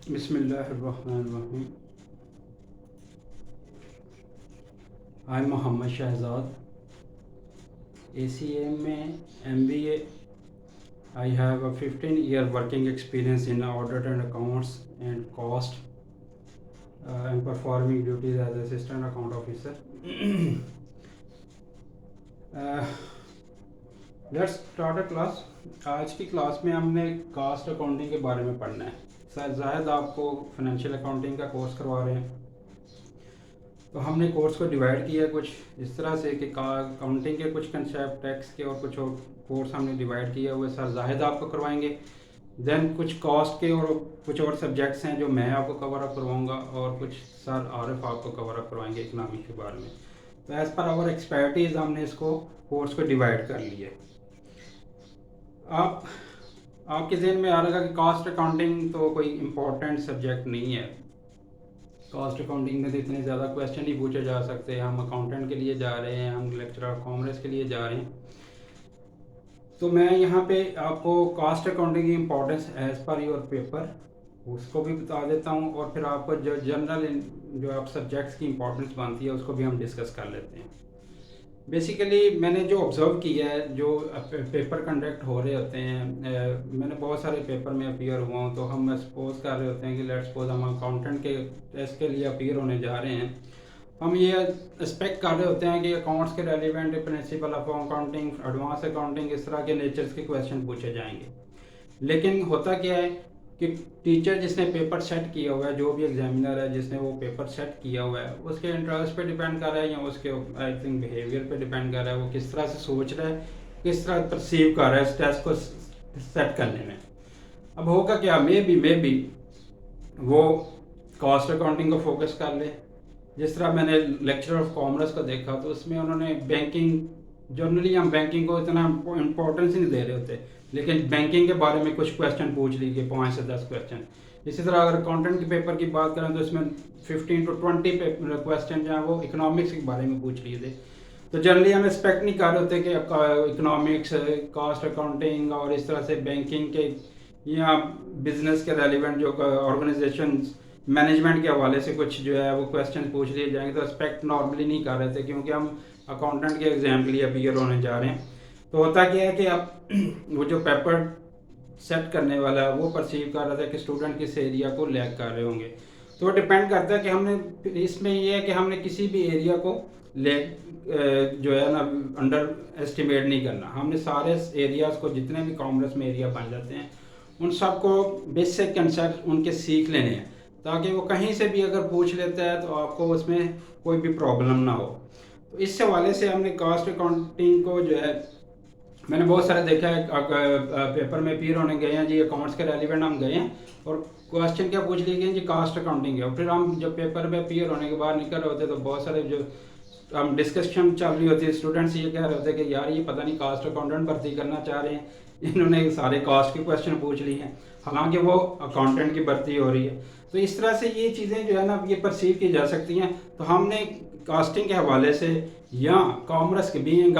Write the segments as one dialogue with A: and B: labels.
A: बिस्मिल्लाहिर्रहमानिर्रहीम। I am Mohammad Shahzad, ACM में MBA। I have a 15-year working experience in audit and accounts and cost. I am performing duties as assistant account officer. Let's start a class. आज की class में हमने cast accounting के बारे में पढ़ना है। सर जाहिद आपको फाइनेंशियल अकाउंटिंग का कोर्स करवा रहे हैं, तो हमने कोर्स को डिवाइड किया कुछ इस तरह से कि अकाउंटिंग के कुछ कंसेप्ट, टैक्स के और कुछ और कोर्स हमने डिवाइड किया हुए सर जाहिद आपको करवाएंगे। देन कुछ कॉस्ट के और कुछ और सब्जेक्ट्स हैं जो मैं आपको कवर अप करवाऊंगा, और कुछ सर आरिफ आपको कवर अप करवाएंगे इकनॉमिक्स के बारे में। तो एज़ पर आवर एक्सपर्टीज़ हमने इसको कोर्स को डिवाइड कर लिया। आपके जहन में आ रहा कि कॉस्ट अकाउंटिंग तो कोई इम्पोर्टेंट सब्जेक्ट नहीं है, कॉस्ट अकाउंटिंग में तो इतने ज़्यादा क्वेश्चन ही पूछे जा सकते हैं, हम अकाउंटेंट के लिए जा रहे हैं, हम लेक्चरर ऑफ कॉमर्स के लिए जा रहे हैं। तो मैं यहाँ पे आपको कॉस्ट अकाउंटिंग की importance as per your paper उसको भी बता देता हूँ, और फिर आपको जो जनरल जो आप सब्जेक्ट्स की इम्पोर्टेंस बनती है उसको भी हम डिस्कस कर लेते हैं। बेसिकली मैंने जो ऑब्ज़र्व किया है, जो पेपर कंडक्ट हो रहे होते हैं, मैंने बहुत सारे पेपर में अपीयर हुआ हूँ, तो हम सपोज कर रहे होते हैं कि लेट्स सपोज हम अकाउंटेंट के टेस्ट के लिए अपीयर होने जा रहे हैं। हम ये एक्सपेक्ट कर रहे होते हैं कि अकाउंट्स के relevant principle of accounting, advance accounting, इस तरह के नेचर्स के क्वेश्चन पूछे जाएंगे। लेकिन होता क्या है कि टीचर जिसने पेपर सेट किया हुआ है, जो भी एग्जामिनर है जिसने वो पेपर सेट किया हुआ है, उसके इंटरेस्ट पे डिपेंड कर रहा है या उसके आई थिंक बिहेवियर पे डिपेंड कर रहा है, वो किस तरह से सोच रहा है, किस तरह परसीव कर रहा है इस टेस्ट को सेट करने में। अब होगा क्या, मे बी वो कॉस्ट अकाउंटिंग को फोकस कर ले। जिस तरह मैंने लेक्चर ऑफ कॉमर्स को देखा तो उसमें उन्होंने बैंकिंग, जनरली हम बैंकिंग को इतना इम्पोर्टेंस नहीं दे रहे होते, लेकिन बैंकिंग के बारे में कुछ क्वेश्चन पूछ लीजिए, 5 से 10 क्वेश्चन। इसी तरह अगर अकाउंटेंट के पेपर की बात करें तो इसमें 15 to 20 क्वेश्चन जो है वो इकोनॉमिक्स के बारे में पूछ लिए थे। तो जनरली हम एक्सपेक्ट नहीं कर रहे होते कि इकोनॉमिक्स, कॉस्ट अकाउंटिंग और इस तरह से बैंकिंग के या बिजनेस के रेलिवेंट जो ऑर्गेनाइजेशन मैनेजमेंट के हवाले से कुछ जो है वो क्वेश्चन पूछ लिए जाएंगे। तो एक्सपेक्ट नॉर्मली नहीं कर रहे थे, क्योंकि हम अकाउंटेंट के एग्जाम के लिए अपीयर होने जा रहे हैं। तो होता क्या है कि आप वो जो पेपर सेट करने वाला है वो परसीव कर रहा था कि स्टूडेंट किस एरिया को लैग कर रहे होंगे। तो डिपेंड करता है कि हमने इसमें ये है कि हमने किसी भी एरिया को लैग जो है ना अंडर एस्टिमेट नहीं करना। हमने सारे एरियाज को, जितने भी कॉमर्स में एरिया बन जाते हैं, उन सबको बेसिक कंसेप्ट उनके सीख लेने हैं, ताकि वो कहीं से भी अगर पूछ लेता है तो आपको उसमें कोई भी प्रॉब्लम ना हो। तो इस हवाले से हमने कॉस्ट अकाउंटिंग को जो है, मैंने बहुत सारे देखा है पेपर में अपीयर होने गए हैं जी, अकाउंट्स के रेलिवेंट हम गए हैं और क्वेश्चन क्या पूछ लिए गए जी, कास्ट अकाउंटिंग है। और फिर हम जब पेपर में अपीयर होने के बाद निकल रहे होते तो बहुत सारे जो हम डिस्कशन चल रही होती है, स्टूडेंट्स ये कह रहे होते कि यार ये पता नहीं कास्ट अकाउंटेंट भर्ती करना चाह रहे हैं, इन्होंने सारे कास्ट के क्वेश्चन पूछ लिए हैं, हालांकि वो अकाउंटेंट की भर्ती हो रही है। तो इस तरह से ये चीज़ें जो है ना ये परसीव की जा सकती हैं। तो हमने कास्टिंग के हवाले से या कॉमर्स के बीइंग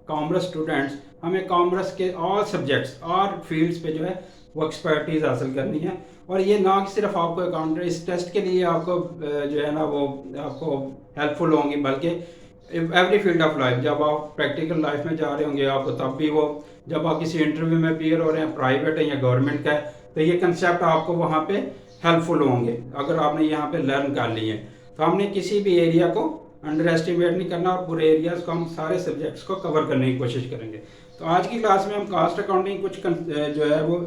A: कॉमर्स स्टूडेंट्स, हमें कॉमर्स के ऑल सब्जेक्ट्स और फील्ड्स पे जो है वो एक्सपर्टीज़ हासिल करनी है। और ये ना कि सिर्फ आपको अकाउंट इस टेस्ट के लिए आपको जो है ना वो आपको हेल्पफुल होंगी, बल्कि एवरी फील्ड ऑफ लाइफ, जब आप प्रैक्टिकल लाइफ में जा रहे होंगे आपको, तब भी वो जब आप किसी इंटरव्यू में अपीयर हो रहे हैं, प्राइवेट है या गवर्नमेंट का है, तो ये कंसेप्ट आपको वहाँ पे हेल्पफुल होंगे अगर आपने यहाँ पे लर्न कर लिए हैं। तो हमने किसी भी एरिया को अंडर एस्टिमेट नहीं करना, और पूरे एरियाज को हम सारे सब्जेक्ट्स को कवर करने की कोशिश करेंगे। तो आज की क्लास में हम कास्ट अकाउंटिंग कुछ जो है वो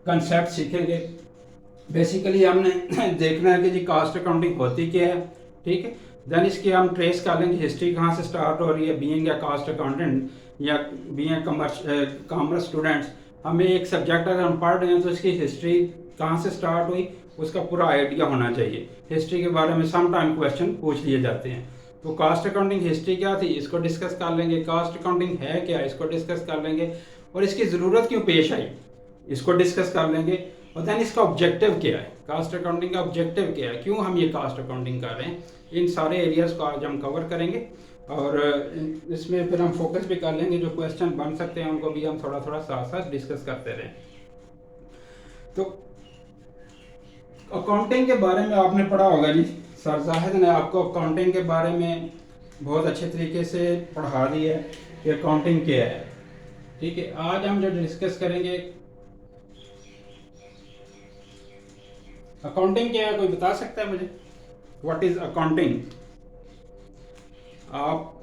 A: कंसेप्ट सीखेंगे। बेसिकली हमने देखना है कि जी कास्ट अकाउंटिंग होती क्या है, ठीक है। देन इसकी हम ट्रेस कर लेंगे हिस्ट्री कहाँ से स्टार्ट हो रही है, बीइंग ए कास्ट अकाउंटेंट या बीइंग कॉमर्स स्टूडेंट्स। हमें एक सब्जेक्ट अगर हम पढ़ रहे हैं तो इसकी हिस्ट्री कहाँ से स्टार्ट हुई उसका पूरा आइडिया होना चाहिए। हिस्ट्री के बारे में सम टाइम क्वेश्चन पूछ लिए जाते हैं। तो कास्ट अकाउंटिंग हिस्ट्री क्या थी इसको डिस्कस कर लेंगे, कास्ट अकाउंटिंग है क्या इसको डिस्कस कर लेंगे, और इसकी ज़रूरत क्यों पेश आई इसको डिस्कस कर लेंगे। और देन इसका ऑब्जेक्टिव क्या है, कास्ट अकाउंटिंग का ऑब्जेक्टिव क्या है, क्यों हम ये कास्ट अकाउंटिंग कर रहे हैं, इन सारे एरियाज़ को आज हम कवर करेंगे। और इसमें फिर हम फोकस भी कर लेंगे, जो क्वेश्चन बन सकते हैं उनको भी हम थोड़ा थोड़ा साथ साथ डिस्कस करते रहें। तो अकाउंटिंग के बारे में आपने पढ़ा होगा जी, सर जाहिद ने आपको अकाउंटिंग के बारे में बहुत अच्छे तरीके से पढ़ा दिया है कि अकाउंटिंग क्या है। ठीक है, आज हम जो डिस्कस करेंगे अकाउंटिंग क्या है, कोई बता सकता है मुझे? What is accounting? आप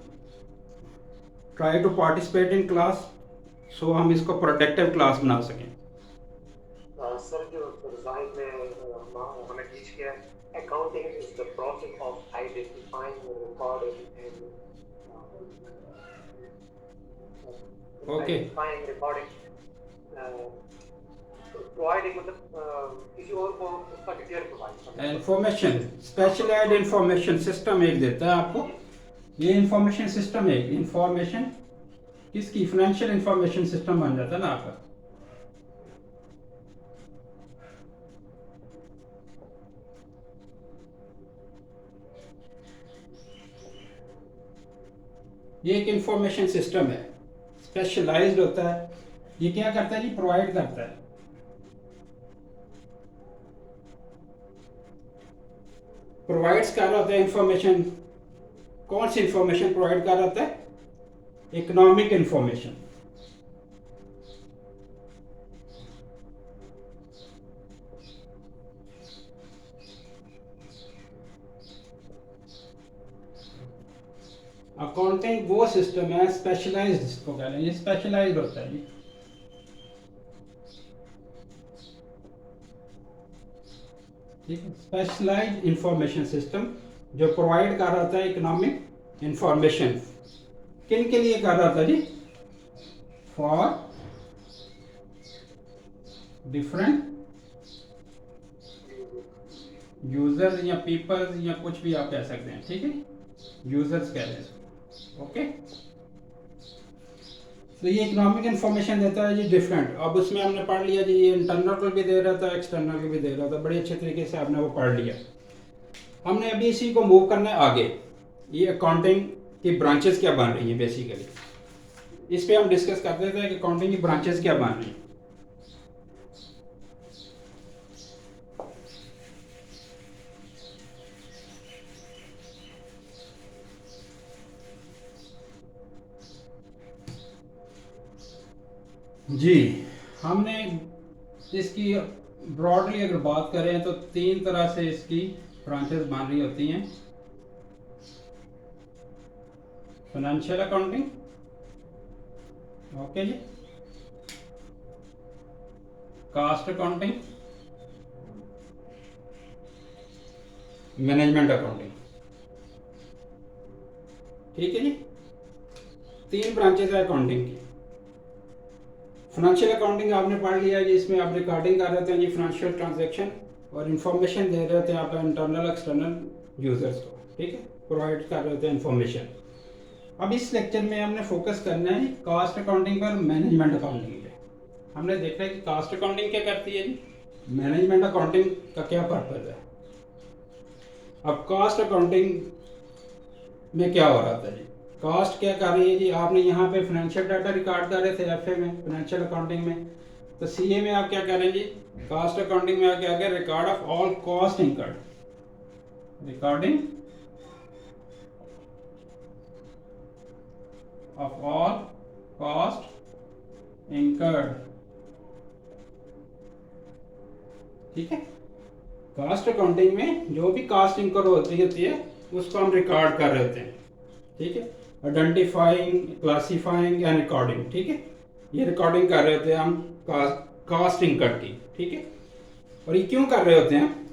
A: try to participate in class, so हम इसको प्रोडक्टिव क्लास बना सकें।
B: सर जो जाहिद ने हमें टीच किया है, accounting is the process of identifying, recording and
A: okay,
B: identifying, recording, providing, मतलब किसी और को उसका डिटेल प्रोवाइड करना।
A: इंफॉर्मेशन, स्पेशलाइज्ड इंफॉर्मेशन सिस्टम एक देता है आपको। ये इंफॉर्मेशन सिस्टम है, इंफॉर्मेशन किसकी, फाइनेंशियल इंफॉर्मेशन सिस्टम बन जाता है ना आपका। ये एक इंफॉर्मेशन सिस्टम है, स्पेशलाइज्ड होता है। ये क्या करता है जी, प्रोवाइड करता है। प्रोवाइड्स कर रहा होता है इंफॉर्मेशन। कौन सी इंफॉर्मेशन प्रोवाइड कर रहा होता है? Economic information. अकाउंटिंग वो सिस्टम है स्पेशलाइज्ड, जिसको कह रहे हैं, ये स्पेशलाइज्ड होता है जी। ठीक है, स्पेशलाइज्ड इंफॉर्मेशन सिस्टम जो प्रोवाइड कर रहा था इकोनॉमिक इंफॉर्मेशन। किन के लिए कर रहा था जी? फॉर डिफरेंट यूजर्स या पीपल्स या कुछ भी आप कह सकते हैं। ठीक है, यूजर्स कह रहे हैं इसको। ओके, तो ये इकोनॉमिक इंफॉर्मेशन देता है जी डिफरेंट। अब उसमें हमने पढ़ लिया जी, ये इंटरनल भी दे रहा था, एक्सटर्नल भी दे रहा था, बड़े अच्छे तरीके से आपने वो पढ़ लिया। हमने अभी इसी को मूव करना है आगे। ये अकाउंटिंग की ब्रांचेस क्या बन रही हैं बेसिकली, इस पे हम डिस्कस करते थे कि अकाउंटिंग की ब्रांचेस क्या बन रही हैं। जी, हमने इसकी ब्रॉडली अगर बात करें तो तीन तरह से इसकी ब्रांचेस बन रही होती हैं। फाइनेंशियल अकाउंटिंग, ओके जी, कास्ट अकाउंटिंग, मैनेजमेंट अकाउंटिंग। ठीक है जी, तीन ब्रांचेस है अकाउंटिंग की। फाइनेंशियल अकाउंटिंग आपने पढ़ लिया जी, इसमें आप रिकॉर्डिंग कर रहे थे जी फाइनेंशियल ट्रांजैक्शन और इंफॉर्मेशन दे रहे थे आप इंटरनल एक्सटर्नल यूजर्स को। ठीक है, प्रोवाइड कर रहे थे इंफॉर्मेशन। अब इस लेक्चर में हमने फोकस करना है कास्ट अकाउंटिंग पर, मैनेजमेंट अकाउंटिंग पे। हमने देखा है कि कास्ट अकाउंटिंग क्या करती है जी, मैनेजमेंट अकाउंटिंग का क्या पर्पज है। अब कास्ट अकाउंटिंग में क्या हो रहा था जी, कास्ट क्या कर रही है जी, आपने यहाँ पे फाइनेंशियल डाटा रिकॉर्ड कर रहे थे एफए में, फाइनेंशियल अकाउंटिंग में, तो सीए में आप क्या करें जी, कास्ट अकाउंटिंग में क्या क्या record of all cost incurred, recording of all cost incurred. ठीक है, कास्ट अकाउंटिंग में जो भी कास्ट इनकर्ड होती है उसको हम रिकॉर्ड कर रहे होते हैं। ठीक है, आइडेंटिफाइंग, क्लासिफाइंग एंड रिकॉर्डिंग। ठीक है, ये रिकॉर्डिंग कर रहे होते हैं हम कास्ट इनकर्ड की। ठीक है, और ये क्यों कर रहे होते हैं,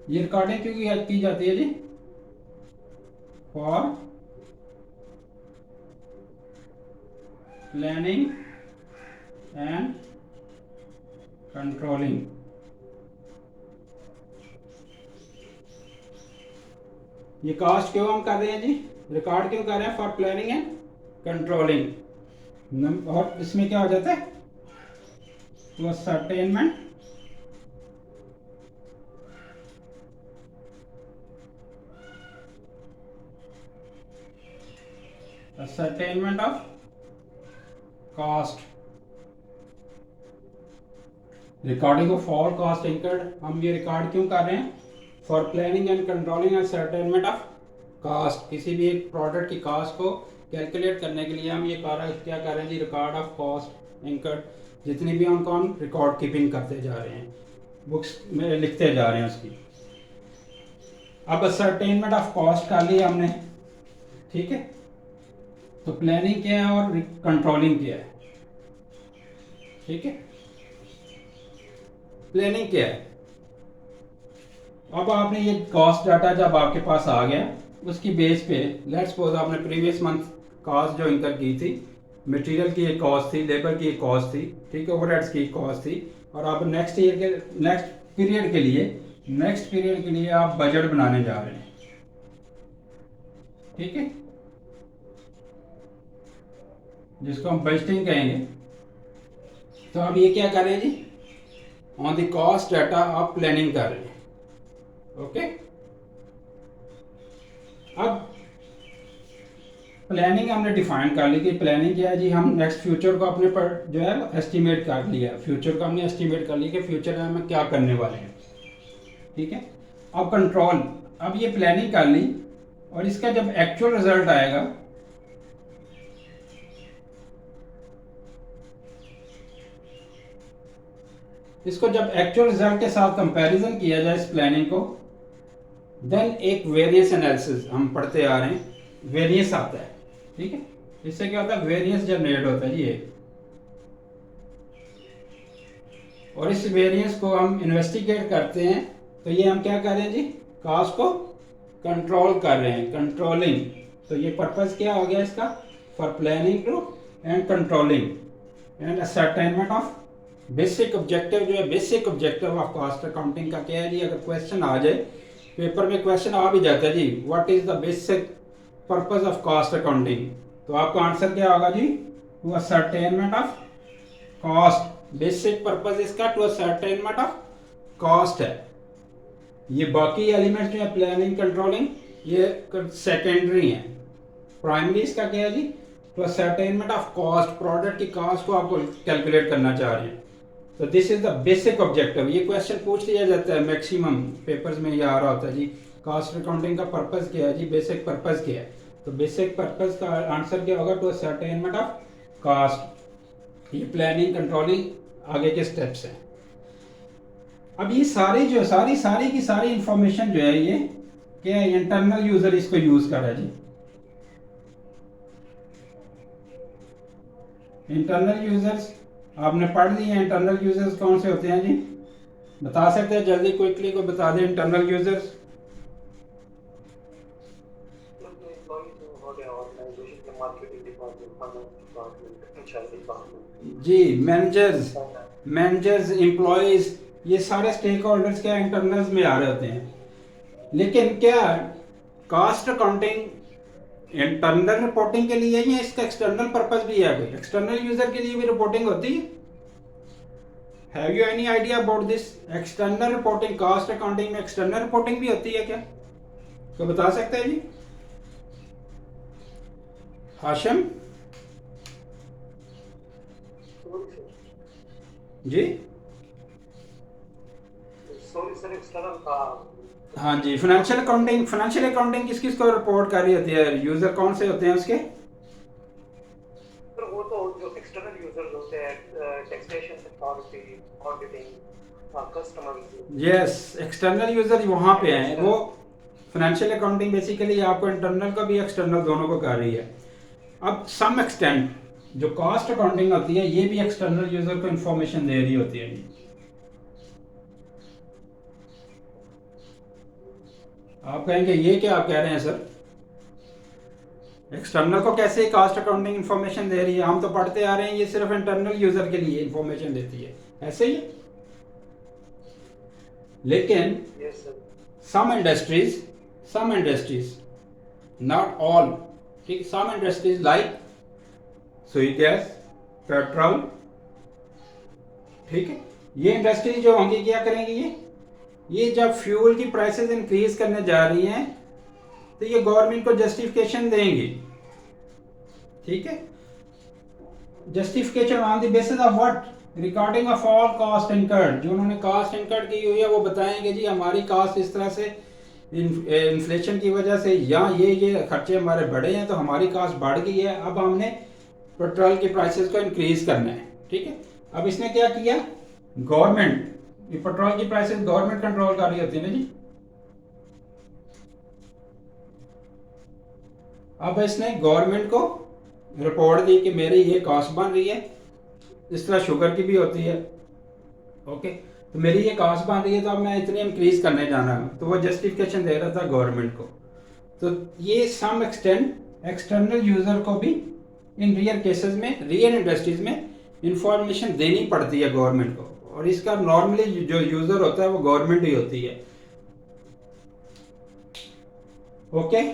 A: ये रिकॉर्डिंग क्यों की जाती है जी, फॉर प्लानिंग एंड कंट्रोलिंग। ये कास्ट क्यों हम कर रहे हैं जी, रिकॉर्ड क्यों कर रहे हैं, फॉर प्लानिंग एंड कंट्रोलिंग। और इसमें क्या हो जाता है, तो ascertainment of cost recording of all cost incurred, हम ये रिकॉर्ड क्यों कर रहे हैं? For planning and controlling and ascertainment of cost, किसी भी एक प्रोडक्ट की कॉस्ट को कैलकुलेट करने के लिए हम ये क्या कर रहे हैं जी, रिकॉर्ड ऑफ कॉस्ट इंकर्ड, जितनी भी उनको हम रिकॉर्ड कीपिंग करते जा रहे हैं, बुक्स में लिखते जा रहे हैं उसकी। अब सर्टेनमेंट ऑफ कॉस्ट कर लिया हमने, ठीक है। तो प्लानिंग क्या है और कंट्रोलिंग क्या है, ठीक है। प्लानिंग क्या है? अब आपने ये कॉस्ट डाटा जब आपके पास आ गया, उसकी बेस पे लेट्स सपोज आपने प्रीवियस मंथ कॉस्ट जो इनकर की थी, मटेरियल की एक कॉस्ट थी, लेबर की एक कॉस्ट थी, ठीक है, ओवरहेड्स की एक कॉस्ट थी, और आप नेक्स्ट पीरियड के लिए आप बजट बनाने जा रहे हैं, ठीक है, जिसको हम बजटिंग कहेंगे। तो अब ये क्या कर रहे हैं जी, ऑन द कॉस्ट डाटा आप प्लानिंग कर रहे हैं, ओके। अब प्लानिंग हमने डिफाइन कर ली कि प्लानिंग क्या है जी, हम नेक्स्ट फ्यूचर को अपने पर जो है एस्टिमेट कर लिया, फ्यूचर को हमने एस्टिमेट कर लिया कि फ्यूचर में हम क्या करने वाले हैं, ठीक है। अब कंट्रोल, अब ये प्लानिंग कर ली और इसका जब एक्चुअल रिजल्ट आएगा, इसको जब एक्चुअल रिजल्ट के साथ कंपैरिजन किया जाए इस प्लानिंग को, देन एक वेरियंस एनालिसिस हम पढ़ते आ रहे हैं, वेरियंस आता है, ठीक है। इससे क्या होता है, वेरियंस जनरेट होता है ये, और इस वेरियंस को हम इन्वेस्टिगेट करते हैं। तो ये हम क्या कर रहे हैं जी, कॉस्ट को कंट्रोल कर रहे हैं, कंट्रोलिंग। तो ये पर्पस क्या हो गया इसका, for planning to and controlling and ascertainment of basic objective. जो है basic objective of cost accounting का क्या है जी, अगर क्वेश्चन आ जाए, पेपर में क्वेश्चन आ भी जाता है जी, what is the basic purpose of cost accounting, तो आपका आंसर क्या होगा जी, to ascertainment of cost. Basic purpose इसका टू असर्टेनमेंट ऑफ कॉस्ट है। ये बाकी एलिमेंट्स जो है प्लानिंग कंट्रोलिंग ये सेकेंडरी हैं, प्राइमरी इसका क्या है जी, to ascertainment of cost, product की कॉस्ट को आपको कैलकुलेट करना चाह रहे हैं। तो this is the basic objective. ये क्वेश्चन पूछ लिया जाता है मैक्सिमम पेपर्स में, ये आ रहा होता है जी, कॉस्ट अकाउंटिंग का पर्पस क्या है जी, बेसिक पर्पस क्या है। तो बेसिक पर्पस का आंसर क्या होगा, टू असर्टेनमेंट ऑफ कॉस्ट। ये प्लानिंग कंट्रोलिंग आगे के स्टेप्स हैं। अब ये सारी की सारी इंफॉर्मेशन जो है ये क्या है, इंटरनल यूजर इसको यूज कर रहा है जी। इंटरनल यूजर्स आपने पढ़ लिए हैं, इंटरनल यूजर्स कौन से होते हैं जी, बता सकते हैं जल्दी क्विकली को बता दें इंटरनल यूजर्स। जी मैनेजर्स एम्प्लॉयज, ये सारे स्टेक होल्डर्स क्या इंटरनल्स में आ रहे होते हैं। लेकिन क्या कॉस्ट अकाउंटिंग इंटरनल रिपोर्टिंग के लिए या इसका एक्सटर्नल पर्पस भी है, कोई एक्सटर्नल यूजर के लिए भी रिपोर्टिंग होती है? Have you any idea about this? External reporting, cost accounting में एक्सटर्नल रिपोर्टिंग भी होती है क्या, तो बता सकते हैं जी हाशिम जी? हाँ जी, फाइनेंशियल अकाउंटिंग किस किस को रिपोर्ट कर रही होती है, यूजर कौन से होते हैं उसके?
B: वो तो जो एक्सटर्नल यूजर्स होते हैं, taxation authority, auditing, customers.
A: Yes, external user वहाँ पे हैं, वो फाइनेंशियल अकाउंटिंग बेसिकली आपको इंटरनल का भी एक्सटर्नल दोनों को कर रही है। अब सम एक्सटेंट जो कॉस्ट अकाउंटिंग होती है ये भी एक्सटर्नल यूजर को इंफॉर्मेशन दे रही होती है। आप कहेंगे ये क्या आप कह रहे हैं सर, एक्सटर्नल को कैसे कॉस्ट अकाउंटिंग इंफॉर्मेशन दे रही है? हम तो पढ़ते आ रहे हैं ये सिर्फ इंटरनल यूजर के लिए इंफॉर्मेशन देती है, ऐसे ही। लेकिन सम इंडस्ट्रीज नॉट ऑल, ठीक, सम इंडस्ट्रीज लाइक सुई गैस, पेट्रोल, ठीक है, ये इंडस्ट्रीज जो होंगी क्या करेंगी, ये जब फ्यूल की प्राइसेस इंक्रीज करने जा रही हैं तो ये गवर्नमेंट को जस्टिफिकेशन देंगी, ठीक है। Justification on the basis of what, recording of all cost incurred, जो उन्होंने कॉस्ट इनकर्ड की हुई है वो बताएंगे जी हमारी कॉस्ट इस तरह से इन्फ्लेशन की वजह से या ये खर्चे हमारे बढ़े हैं तो हमारी कॉस्ट बढ़ गई है, अब हमने पेट्रोल की प्राइसेस को इंक्रीज करना है। ठीक है, अब इसने क्या किया, गवर्नमेंट, ये पेट्रोल की प्राइसेस गवर्नमेंट कंट्रोल कर रही होती है ना जी। अब इसने गवर्नमेंट को रिपोर्ट दी कि मेरी ये कॉस्ट बन रही है, इस तरह शुगर की भी होती है, ओके, तो मेरी ये कॉस्ट बन रही है तो अब मैं इतनी इंक्रीज करने जाना है, तो वो जस्टिफिकेशन दे रहा था गवर्नमेंट को। तो ये सम एक्सटेंड एक्सटर्नल यूजर को भी इन रियल केसेस में, रियल इंडस्ट्रीज में इंफॉर्मेशन देनी पड़ती है गवर्नमेंट को, और इसका नॉर्मली जो यूजर होता है वो गवर्नमेंट ही होती है। ओके,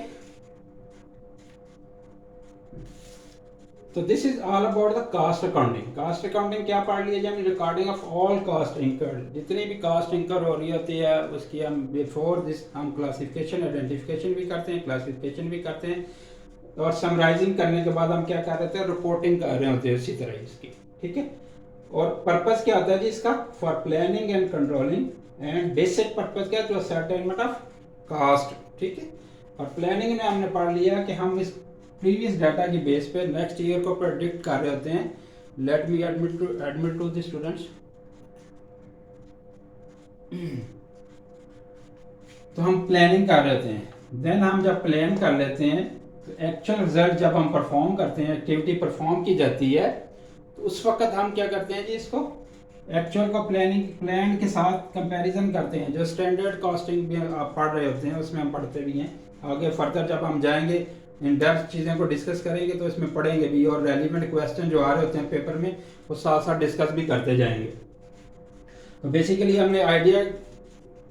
A: तो this is all about the cost accounting. Cost accounting क्या पढ़ लिया जाए, recording of all cost incurred, जितनी भी कास्ट इनकर हो रही होती है उसकी हम बिफोर दिस हम क्लासिफिकेशन आइडेंटिफिकेशन भी करते हैं, क्लासिफिकेशन भी करते हैं, और समराइजिंग करने के बाद हम क्या कर रहे थे, रिपोर्टिंग कर रहे होते हैं इसी तरह इसकी। ठीक है, और पर्पस क्या होता है जी इसका, for planning and controlling, and basic purpose क्या है, टू असर्टेनमेंट ऑफ कास्ट। ठीक है, और प्लानिंग में हमने पढ़ लिया कि हम इस प्रीवियस डाटा की बेस पे नेक्स्ट ईयर को प्रेडिक्ट कर रहे होते हैं। Let me admit to the students. तो हम प्लानिंग कर रहे होते हैं, देन हम जब प्लान कर लेते हैं तो एक्चुअल रिजल्ट जब हम परफॉर्म करते हैं, एक्टिविटी परफॉर्म की जाती है, तो उस वक्त हम क्या करते हैं जी, इसको एक्चुअल को प्लान के साथ कंपैरिजन करते हैं। जो स्टैंडर्ड कॉस्टिंग भी आप पढ़ रहे होते हैं उसमें हम पढ़ते भी हैं, आगे फर्दर जब हम जाएंगे इन डेप्थ चीज़ें को डिस्कस करेंगे तो इसमें पढ़ेंगे भी, और रेलिवेंट क्वेश्चन जो आ रहे होते हैं पेपर में वो साथ साथ डिस्कस भी करते जाएंगे। तो बेसिकली हमने आइडिया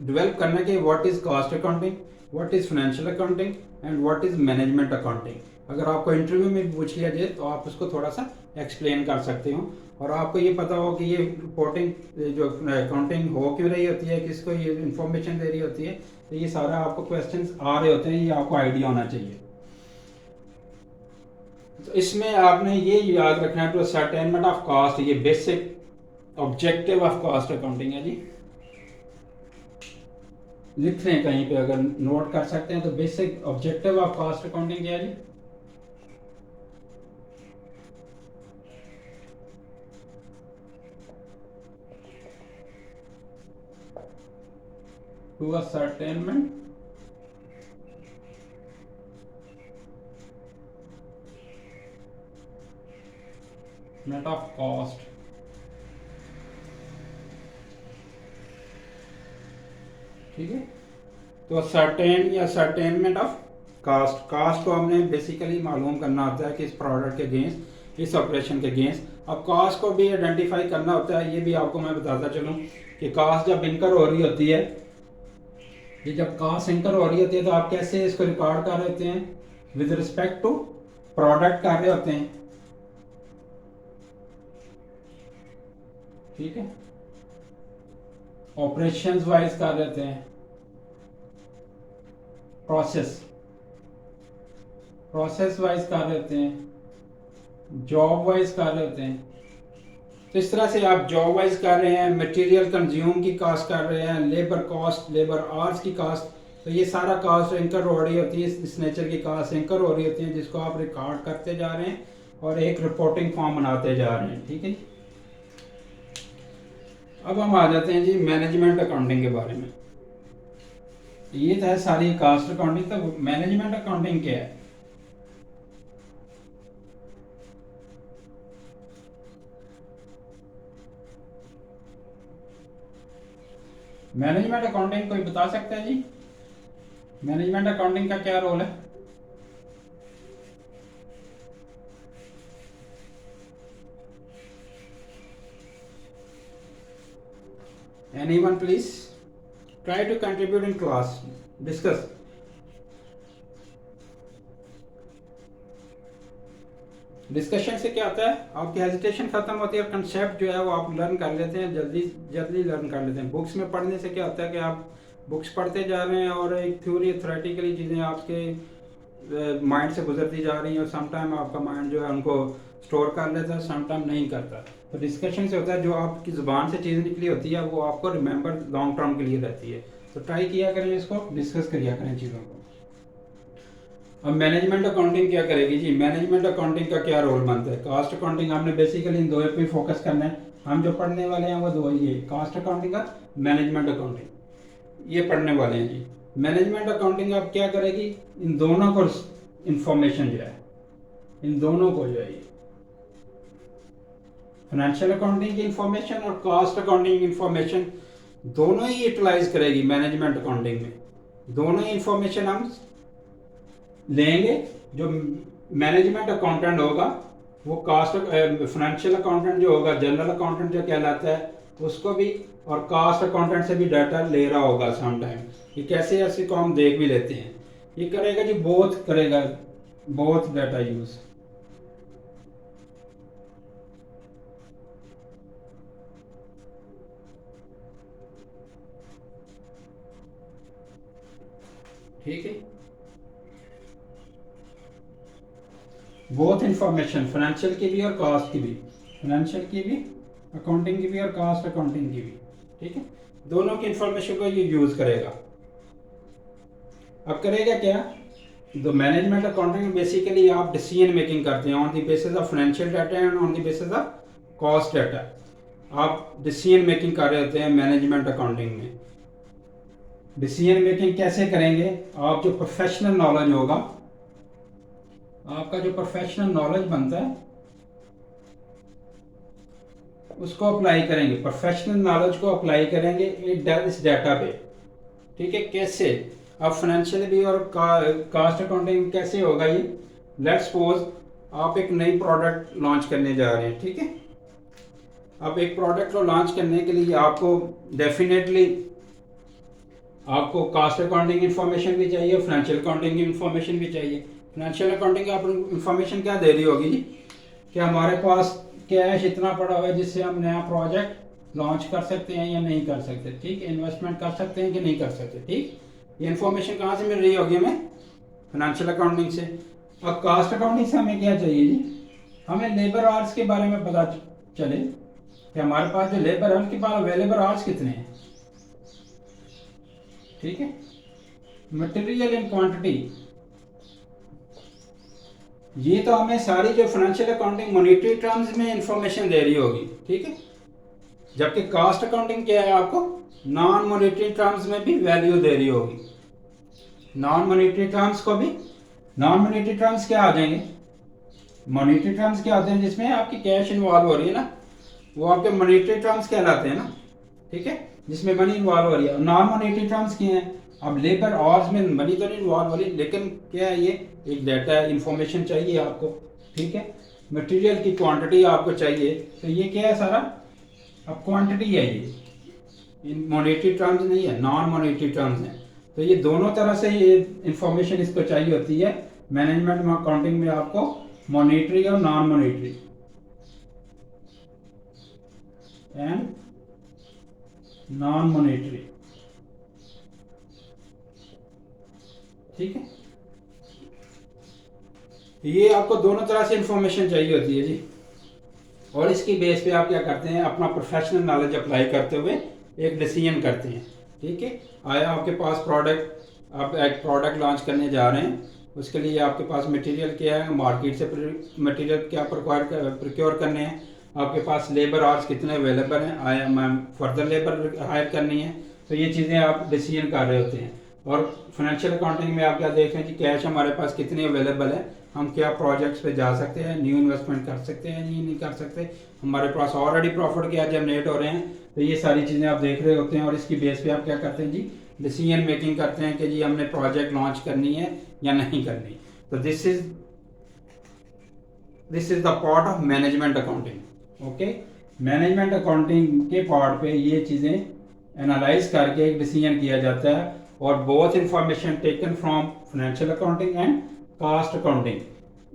A: डेवलप करना कि what is cost accounting, what is financial accounting and what is management accounting. अगर आपको इंटरव्यू में पूछ लिया जाए तो आप उसको थोड़ा सा एक्सप्लेन कर सकते हो, और आपको ये पता हो कि ये रिपोर्टिंग जो अकाउंटिंग हो क्यों रही होती है, किसको ये इन्फॉर्मेशन दे रही होती है, तो ये सारा आपको क्वेश्चंस आ रहे होते हैं, ये आपको आइडिया होना चाहिए। तो इसमें आपने ये याद रखना है, टू असर्टेनमेंट ऑफ कॉस्ट, ये basic objective of cost accounting है जी। लिख रहे हैं कहीं पे, अगर नोट कर सकते हैं तो basic objective of cost accounting क्या है जी, to ascertainment net of cost। ठीक है, तो सर्टेन या सर्टेनमेंट ऑफ कास्ट, कास्ट को हमने बेसिकली मालूम करना होता है कि इस प्रोडक्ट के अगेंस्ट, इस ऑपरेशन के अगेंस्ट। अब कास्ट को भी आइडेंटिफाई करना होता है, ये भी आपको मैं बताता चलूँ कि कास्ट जब इनकर हो रही होती है, ये जब कास्ट इनकर हो रही होती है तो आप कैसे इसको रिकॉर्ड कर रहे होते हैं, विद रिस्पेक्ट टू प्रोडक्ट कर रहे होते हैं। ठीक है, ऑपरेशंस वाइज कर लेते हैं, प्रोसेस वाइज कर लेते हैं, जॉब वाइज कर लेते हैं। तो इस तरह से आप जॉब वाइज कर रहे हैं, मटेरियल कंज्यूम की कॉस्ट कर रहे हैं, लेबर कॉस्ट, लेबर आवर्स की कॉस्ट, तो ये सारा कॉस्ट इनकर हो रही होती है, इस नेचर की कॉस्ट इनकर हो रही होती है, जिसको आप रिकॉर्ड करते जा रहे हैं और एक रिपोर्टिंग फॉर्म बनाते जा रहे हैं। ठीक है, अब हम आ जाते हैं जी मैनेजमेंट अकाउंटिंग के बारे में। ये तो है सारी कास्ट अकाउंटिंग, तो मैनेजमेंट अकाउंटिंग क्या है। मैनेजमेंट अकाउंटिंग कोई बता सकता है जी, मैनेजमेंट अकाउंटिंग का क्या रोल है। Anyone please try to contribute in class, discuss। Discussion से क्या होता है, आपकी हेजिटेशन खत्म होती है और कंसेप्ट जो है वो आप लर्न कर लेते हैं, जल्दी जल्दी लर्न कर लेते हैं। बुक्स में पढ़ने से क्या होता है कि आप बुक्स पढ़ते जा रहे हैं और एक थ्योरी थ्योरेटिकली चीज़ें आपके माइंड से गुजरती जा रही हैं, और समटाइम आपका माइंड जो है उनको स्टोर कर लेता है, सम टाइम नहीं करता। तो डिस्कशन से होता है, जो आपकी ज़ुबान से चीज़ निकली होती है वो आपको रिमेंबर लॉन्ग टर्म के लिए रहती है। तो ट्राई किया करें, इसको डिस्कस किया करें चीज़ों को। अब मैनेजमेंट अकाउंटिंग क्या करेगी जी? मैनेजमेंट अकाउंटिंग का क्या रोल बनता है? कास्ट अकाउंटिंग हमने बेसिकली इन दो पे फोकस करना है। हम जो पढ़ने वाले हैं वो दो ही है, कास्ट अकाउंटिंग और मैनेजमेंट अकाउंटिंग, ये पढ़ने वाले हैं जी। मैनेजमेंट अकाउंटिंग अब क्या करेगी? इन दोनों को इंफॉर्मेशन जो है, इन दोनों को जो है फाइनेंशियल अकाउंटिंग की इंफॉर्मेशन और कास्ट अकाउंटिंग की इंफॉर्मेशन दोनों ही यूटिलाइज करेगी मैनेजमेंट अकाउंटिंग में। दोनों ही इंफॉर्मेशन हम लेंगे। जो मैनेजमेंट अकाउंटेंट होगा वो कास्ट फाइनेंशियल अकाउंटेंट जो होगा, जनरल अकाउंटेंट जो कहलाता है, उसको भी और कास्ट अकाउंटेंट से भी डाटा ले रहा होगा सम टाइम। ये कैसे ऐसे को हम देख भी लेते हैं। ये करेगा जी, बोथ करेगा, बोथ डाटा यूज। ठीक है, बोथ इंफॉर्मेशन, फाइनेंशियल की भी और कास्ट की भी, फाइनेंशियल की भी, अकाउंटिंग की भी और कास्ट अकाउंटिंग की भी। ठीक है, दोनों की इंफॉर्मेशन को ये यूज करेगा। अब करेगा क्या? तो मैनेजमेंट अकाउंटिंग में बेसिकली आप डिसीजन मेकिंग करते हैं on the basis of financial data and on the basis of cost data. आप डिसीजन मेकिंग कर रहे होते हैं मैनेजमेंट अकाउंटिंग में। डिसीजन मेकिंग कैसे करेंगे? आप जो प्रोफेशनल नॉलेज होगा, आपका जो प्रोफेशनल नॉलेज बनता है उसको अप्लाई करेंगे, प्रोफेशनल नॉलेज को अप्लाई करेंगे इस डाटा पे। ठीक है, कैसे? अब फाइनेंशियल भी और कास्ट अकाउंटिंग कैसे होगा ये? लेट्स सपोज आप एक नई प्रोडक्ट लॉन्च करने जा रहे हैं। ठीक है, अब एक प्रोडक्ट को लॉन्च करने के लिए आपको डेफिनेटली आपको कास्ट अकाउंटिंग इन्फॉर्मेशन भी चाहिए, फाइनेंशियल अकाउंटिंग की इन्फॉर्मेशन भी चाहिए। फाइनेंशियल अकाउंटिंग आप इन्फॉर्मेशन क्या दे रही होगी जी? कि हमारे पास कैश इतना पड़ा हुआ है जिससे हम नया प्रोजेक्ट लॉन्च कर सकते हैं या नहीं कर सकते। ठीक, इन्वेस्टमेंट कर सकते हैं कि नहीं कर सकते। ठीक, ये इन्फॉर्मेशन कहाँ से मिल रही होगी हमें? फाइनेंशियल अकाउंटिंग से। अब कास्ट अकाउंटिंग से हमें क्या चाहिए जी? हमें लेबर आवर्स के बारे में पता चले कि हमारे पास जो लेबर है उनके पास अवेलेबल आवर्स कितने हैं। ठीक है, मटेरियल इन क्वांटिटी, ये तो हमें सारी जो फाइनेंशियल अकाउंटिंग मॉनेटरी टर्म्स में इंफॉर्मेशन दे रही होगी। ठीक है, जबकि कास्ट अकाउंटिंग क्या है? आपको नॉन मॉनेटरी टर्म्स में भी वैल्यू दे रही होगी। नॉन मॉनेटरी टर्म्स को भी, नॉन मॉनेटरी टर्म्स क्या आ जाएंगे? मॉनेटरी टर्म्स क्या होते हैं जिसमें आपकी कैश इन्वॉल्व हो रही है ना, वो आपके मॉनेटरी टर्म्स कहलाते हैं ना। ठीक है, जिसमें मनी इन्वॉल्व हो रही है। नॉन मॉनेटरी टर्म्स क्या हैं? अब लेबर आवर्स में मनी तो नहीं इन्वॉल्व हो रही, लेकिन क्या है, ये एक डाटा इंफॉर्मेशन चाहिए आपको। ठीक है, मटेरियल की क्वांटिटी आपको चाहिए, तो ये क्या है सारा? अब क्वांटिटी है, ये इन मॉनेटरी टर्म्स नहीं है, नॉन मॉनेटरी टर्म्स हैं। तो ये दोनों तरह से ये इंफॉर्मेशन इसको चाहिए होती है। मैनेजमेंट अकाउंटिंग में आपको मॉनेटरी और non monetary and non monetary. ठीक है, ये आपको दोनों तरह से इंफॉर्मेशन चाहिए होती है जी। और इसकी बेस पे आप क्या करते हैं? अपना प्रोफेशनल नॉलेज अप्लाई करते हुए एक डिसीजन करते हैं। ठीक है, आया आपके पास प्रोडक्ट, आप एक प्रोडक्ट लॉन्च करने जा रहे हैं, उसके लिए आपके पास मटेरियल क्या है, मार्केट से मटेरियल क्या प्रोक्योर करने हैं, आपके पास लेबर आवर्स कितने अवेलेबल हैं, आया मैम फर्दर लेबर हायर करनी है। तो ये चीज़ें आप डिसीजन कर रहे होते हैं। और फाइनेंशियल अकाउंटिंग में आप क्या देख रहे हैं कि कैश हमारे पास कितनी अवेलेबल है, हम क्या प्रोजेक्ट्स पे जा सकते हैं, न्यू इन्वेस्टमेंट कर सकते हैं, नहीं कर सकते, हमारे पास ऑलरेडी प्रॉफिट क्या जनरेट हो रहे हैं। तो ये सारी चीज़ें आप देख रहे होते हैं और इसकी बेस पे आप क्या करते हैं जी? डिसीजन मेकिंग करते हैं कि जी हमने प्रोजेक्ट लॉन्च करनी है या नहीं करनी। तो this is the part of management accounting. Okay, management accounting के पार्ट पे ये चीज़ें एनालाइज करके एक डिसीजन किया जाता है। और both information taken from financial accounting and cost accounting,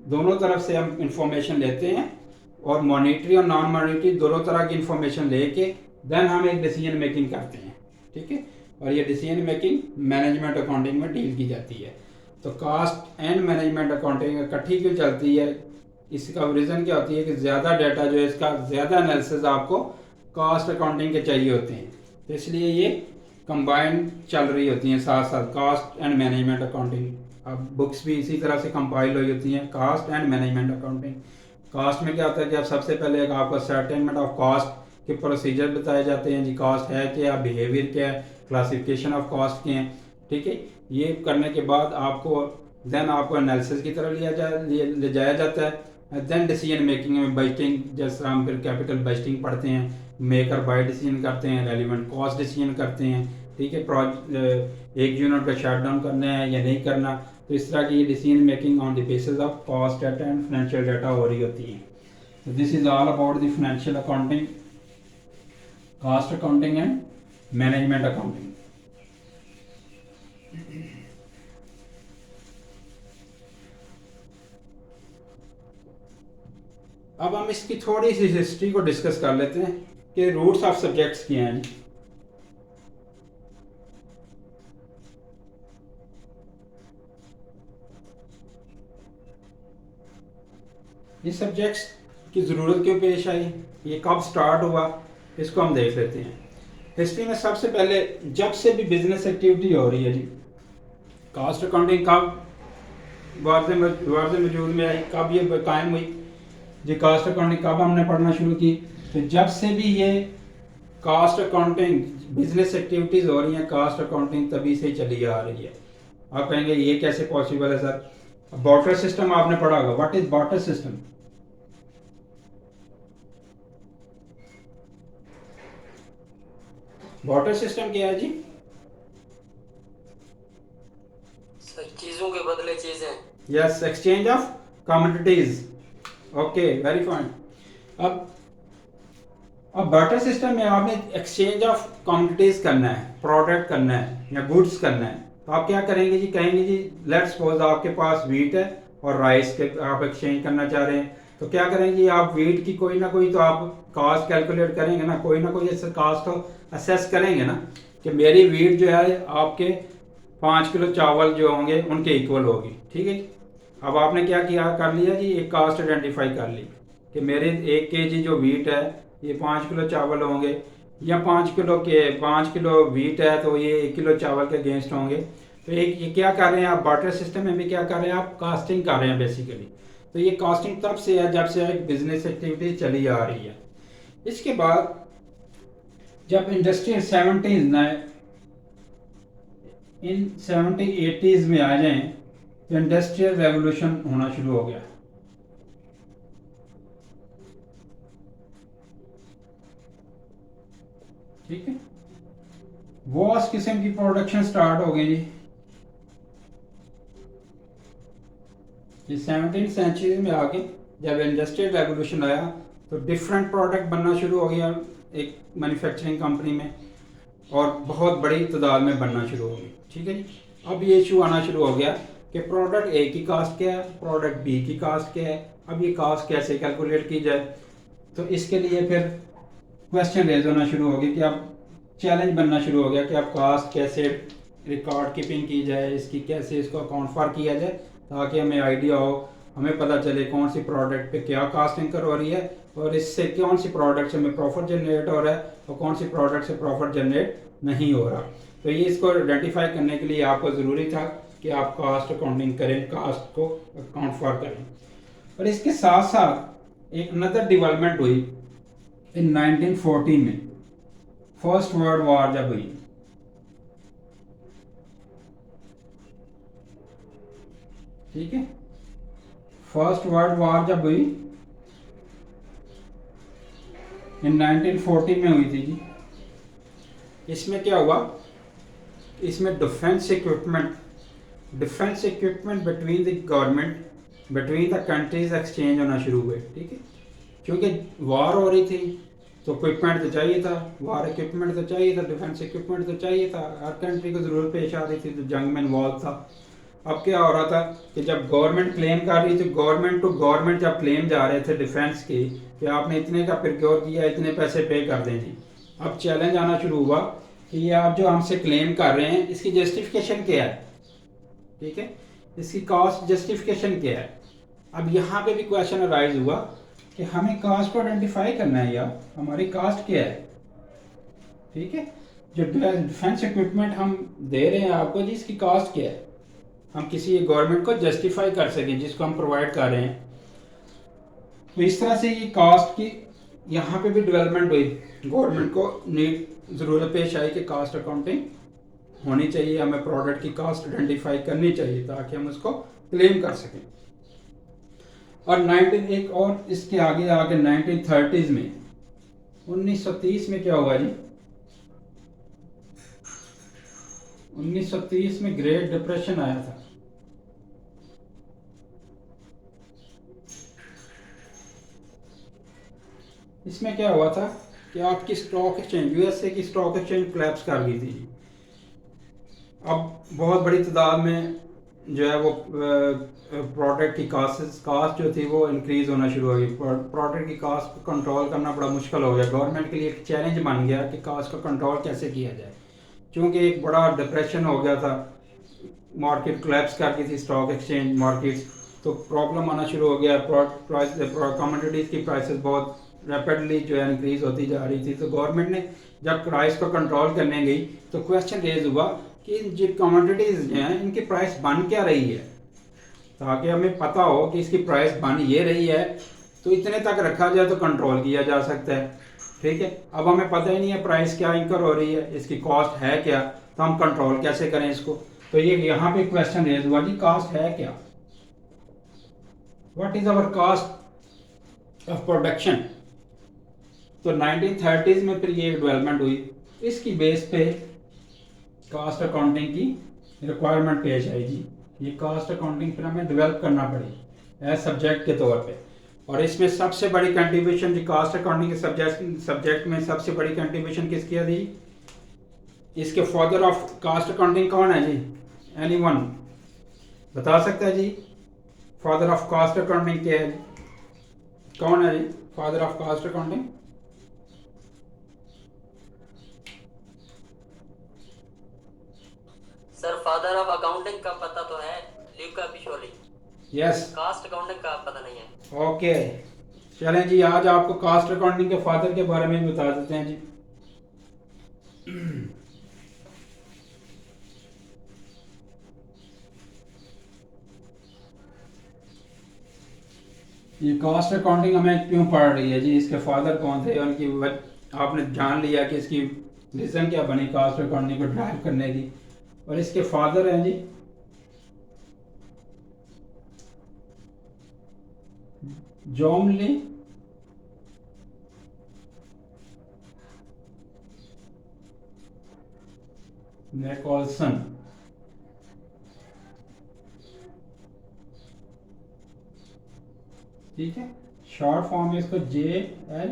A: दोनों तरफ से हम इंफॉर्मेशन लेते हैं और मॉनेटरी और नॉन मॉनेटरी दोनों तरह की इंफॉर्मेशन लेके देन हम एक डिसीजन मेकिंग करते हैं। ठीक है, और ये डिसीजन मेकिंग मैनेजमेंट अकाउंटिंग में डील की जाती है। तो कास्ट एंड मैनेजमेंट अकाउंटिंग इकट्ठी क्यों चलती है? इसका रीज़न क्या होती है कि ज़्यादा डाटा जो है इसका ज़्यादा एनालिसिस आपको कॉस्ट अकाउंटिंग के चाहिए होते हैं, तो इसलिए ये कंबाइन चल रही होती हैं साथ साथ, कॉस्ट एंड मैनेजमेंट अकाउंटिंग। अब बुक्स भी इसी तरह से कंपाइल हुई होती हैं, cost and management accounting. Cost में क्या होता है कि अब सबसे पहले एक आपको सर्टेनमेंट ऑफ कॉस्ट के प्रोसीजर बताए जाते हैं जी, कॉस्ट है क्या, बिहेवियर क्या है, क्लासिफिकेशन ऑफ कॉस्ट के हैं, ठीक है। ये करने के बाद आपको देन आपको एनालिसिस की तरफ ले जाया जाता है। देन डिसीजन मेकिंग में बजटिंग, जैसे हम फिर कैपिटल बजटिंग पढ़ते हैं, मेक और बाय डिसीजन करते हैं, रेलिवेंट कॉस्ट डिसीजन करते हैं, ठीक है। एक यूनिट का शट डाउन करना है या नहीं करना, तो इस तरह की decision making on the basis of cost data and financial data हो रही होती है। तो this is all about the financial accounting, cost accounting and management accounting. अब हम इसकी थोड़ी सी हिस्ट्री को डिस्कस कर लेते हैं कि रूट्स ऑफ सब्जेक्ट्स क्या हैं। ये सब्जेक्ट्स की ज़रूरत क्यों पेश आई, ये कब स्टार्ट हुआ, इसको हम देख लेते हैं। हिस्ट्री में सबसे पहले जब से भी बिजनेस एक्टिविटी हो रही है जी, कॉस्ट अकाउंटिंग कब वार्ज़ वजूद में आई, कब ये कायम हुई जी, कॉस्ट अकाउंटिंग कब हमने पढ़ना शुरू की। तो जब से भी ये कॉस्ट अकाउंटिंग बिजनेस एक्टिविटीज़ हो रही हैं, कॉस्ट अकाउंटिंग तभी से चली आ रही है। आप कहेंगे ये कैसे पॉसिबल है सर, बार्टर सिस्टम आपने पढ़ा होगा। What is barter system? Barter system क्या है जी?
C: सर चीजों के बदले चीजें।
A: Yes, exchange of commodities. Okay, very fine. अब बार्टर सिस्टम में आपने एक्सचेंज ऑफ कमोडिटीज करना है, प्रोडक्ट करना है या गुड्स करना है, तो आप क्या करेंगे जी? कहेंगे जी लेट्स सपोज आपके पास वीट है और राइस के आप एक्सचेंज करना चाह रहे हैं, तो क्या करेंगे आप वीट की कोई ना कोई तो आप कॉस्ट कैलकुलेट करेंगे ना, कोई ना कोई ऐसे कॉस्ट को असेस करेंगे ना कि मेरी वीट जो है आपके 5 किलो चावल जो होंगे उनके इक्वल होगी, ठीक है। अब आपने क्या किया, कर लिया जी, एक कास्ट आइडेंटिफाई कर ली कि मेरे 1 केजी जो वीट है ये 5 किलो चावल होंगे, या 5 किलो वीट है तो ये 1 किलो चावल के अगेंस्ट होंगे। तो ये क्या कर रहे हैं आप, बार्टर सिस्टम में भी क्या कर रहे हैं आप, कास्टिंग कर रहे हैं बेसिकली। तो ये कास्टिंग तब से है जब से एक बिजनेस एक्टिविटी चली आ रही है। इसके बाद जब इंडस्ट्रियल 70s में आ जाएं तो इंडस्ट्रियल रेवोल्यूशन होना शुरू हो गया। ठीक है, वॉस किस्म की प्रोडक्शन स्टार्ट हो गई जी। ये 17th सेंचुरी में आके जब इंडस्ट्रियल रेवोल्यूशन आया तो डिफरेंट प्रोडक्ट बनना शुरू हो गया एक मैन्युफैक्चरिंग कंपनी में, और बहुत बड़ी तादाद में बनना शुरू हो गई। ठीक है जी, अब ये इशू आना शुरू हो गया कि प्रोडक्ट ए की कास्ट क्या है, प्रोडक्ट बी की कास्ट क्या है, अब ये कास्ट कैसे कैलकुलेट की जाए। तो इसके लिए फिर क्वेश्चन रेज होना शुरू हो गया कि अब चैलेंज बनना शुरू हो गया कि अब कास्ट कैसे रिकॉर्ड कीपिंग की जाए, इसकी कैसे इसको अकाउंट फॉर किया जाए, ताकि हमें आइडिया हो, हमें पता चले कौन सी प्रोडक्ट पे क्या कास्ट इनकर हो रही है और इससे कौन सी प्रोडक्ट से हमें प्रॉफिट जनरेट हो रहा है और कौन सी प्रोडक्ट से प्रॉफिट जनरेट नहीं हो रहा। तो ये इसको आइडेंटिफाई करने के लिए आपको ज़रूरी था कि आप कास्ट अकाउंटिंग करें, कास्ट को अकाउंट फॉर करें। और इसके साथ साथ एक अनदर डेवलपमेंट हुई इन 1940 में, फर्स्ट वर्ल्ड वॉर जब हुई। ठीक है, फर्स्ट वर्ल्ड वॉर जब हुई इन 1940 में हुई थी जी। इसमें क्या हुआ, इसमें defence equipment between the government, between the countries exchange होना शुरू हुए। ठीक है, क्योंकि वॉर हो रही थी तो इक्विपमेंट तो चाहिए था, वॉर इक्विपमेंट तो चाहिए था, डिफेंस इक्विपमेंट तो चाहिए था, हर कंट्री को ज़रूरत पेश आ रही थी, तो जंग में इन्वॉल्व था। अब क्या हो रहा था कि जब गवर्नमेंट क्लेम कर रही थी, गवर्नमेंट टू गवर्नमेंट जब क्लेम जा रहे थे डिफेंस के कि आपने इतने का प्रोक्योर किया, इतने पैसे पे कर दें जी। अब चैलेंज आना शुरू हुआ कि ये आप जो हमसे क्लेम कर रहे हैं इसकी जस्टिफिकेशन क्या है। ठीक है, इसकी कॉस्ट जस्टिफिकेशन क्या है। अब यहाँ पे भी क्वेश्चन अराइज हुआ कि हमें कास्ट को आइडेंटिफाई करना है यार, हमारी कास्ट क्या है। ठीक है, जो डिफेंस इक्विपमेंट हम दे रहे हैं आपको जी, इसकी कास्ट क्या है, हम किसी गवर्नमेंट को जस्टिफाई कर सकें जिसको हम प्रोवाइड कर रहे हैं। तो इस तरह से ये कास्ट की यहाँ पे भी डेवलपमेंट हुई, गवर्नमेंट को नीड ज़रूरत पेश आई कि कास्ट अकाउंटिंग होनी चाहिए, हमें प्रोडक्ट की कास्ट आइडेंटिफाई करनी चाहिए ताकि हम उसको क्लेम कर सकें। और 19 एक और इसके आगे आगे 1930s में 1930 में क्या हुआ जी, 1930 में ग्रेट डिप्रेशन आया था। इसमें क्या हुआ था कि आपकी स्टॉक एक्सचेंज, यूएसए की स्टॉक एक्सचेंज कोलैप्स कर गई थी। अब बहुत बड़ी तादाद में जो है वो प्रोडक्ट की कास्ट जो थी वो इंक्रीज होना शुरू हो गई। प्रोडक्ट की कास्ट को कंट्रोल करना बड़ा मुश्किल हो गया, गवर्नमेंट के लिए एक चैलेंज बन गया कि कास्ट को कंट्रोल कैसे किया जाए। क्योंकि एक बड़ा डिप्रेशन हो गया था, मार्केट कोलैप्स कर गई थी स्टॉक एक्सचेंज मार्केट्स, तो प्रॉब्लम आना शुरू हो गया। कमोडिटीज़ की प्राइसेस बहुत रैपिडली जो है इंक्रीज होती जा रही थी। तो गवर्नमेंट ने जब प्राइस को कंट्रोल करने गई तो क्वेश्चन रेज हुआ कि जो कमोडिटीज़ जो हैं इनकी प्राइस बन क्या रही है, ताकि हमें पता हो कि इसकी प्राइस बन ये रही है तो इतने तक रखा जाए तो कंट्रोल किया जा सकता है। ठीक है, अब हमें पता ही नहीं है प्राइस क्या इंकर हो रही है, इसकी कॉस्ट है क्या, तो हम कंट्रोल कैसे करें इसको। तो ये यहाँ पे क्वेश्चन रेज हुआ जी, कास्ट है क्या, what is our cost of production. तो 1930s में फिर ये डेवलपमेंट हुई, इसकी बेस पे कास्ट अकाउंटिंग की रिक्वायरमेंट पेश आई जी। ये कास्ट अकाउंटिंग फिर हमें डेवलप करना पड़ी एज सब्जेक्ट के तौर पे। और इसमें सबसे बड़ी कंट्रीब्यूशन जी कास्ट अकाउंटिंग के सब्जेक्ट में सबसे बड़ी कंट्रीब्यूशन किसकी है जी, इसके फादर ऑफ कास्ट अकाउंटिंग कौन है जी, एनीवन बता सकता है जी, फादर ऑफ कास्ट अकाउंटिंग क्या है, कौन है जी father of cost accounting.
C: Sir father of accounting का पता तो है, Luca Pacioli.
A: Yes,
C: cost accounting का पता नहीं है।
A: ओके, चलें जी आज आपको कास्ट अकाउंटिंग के फादर के बारे में बता देते हैं जी। ये कास्ट अकाउंटिंग हमें क्यों पढ़ रही है जी, इसके फादर कौन थे, उनकी आपने जान लिया कि इसकी रीज़न क्या बनी कास्ट अकाउंटिंग को ड्राइव करने की। और इसके फादर हैं जी जॉन ली निकोलसन। ठीक है, शॉर्ट फॉर्म में इसको JL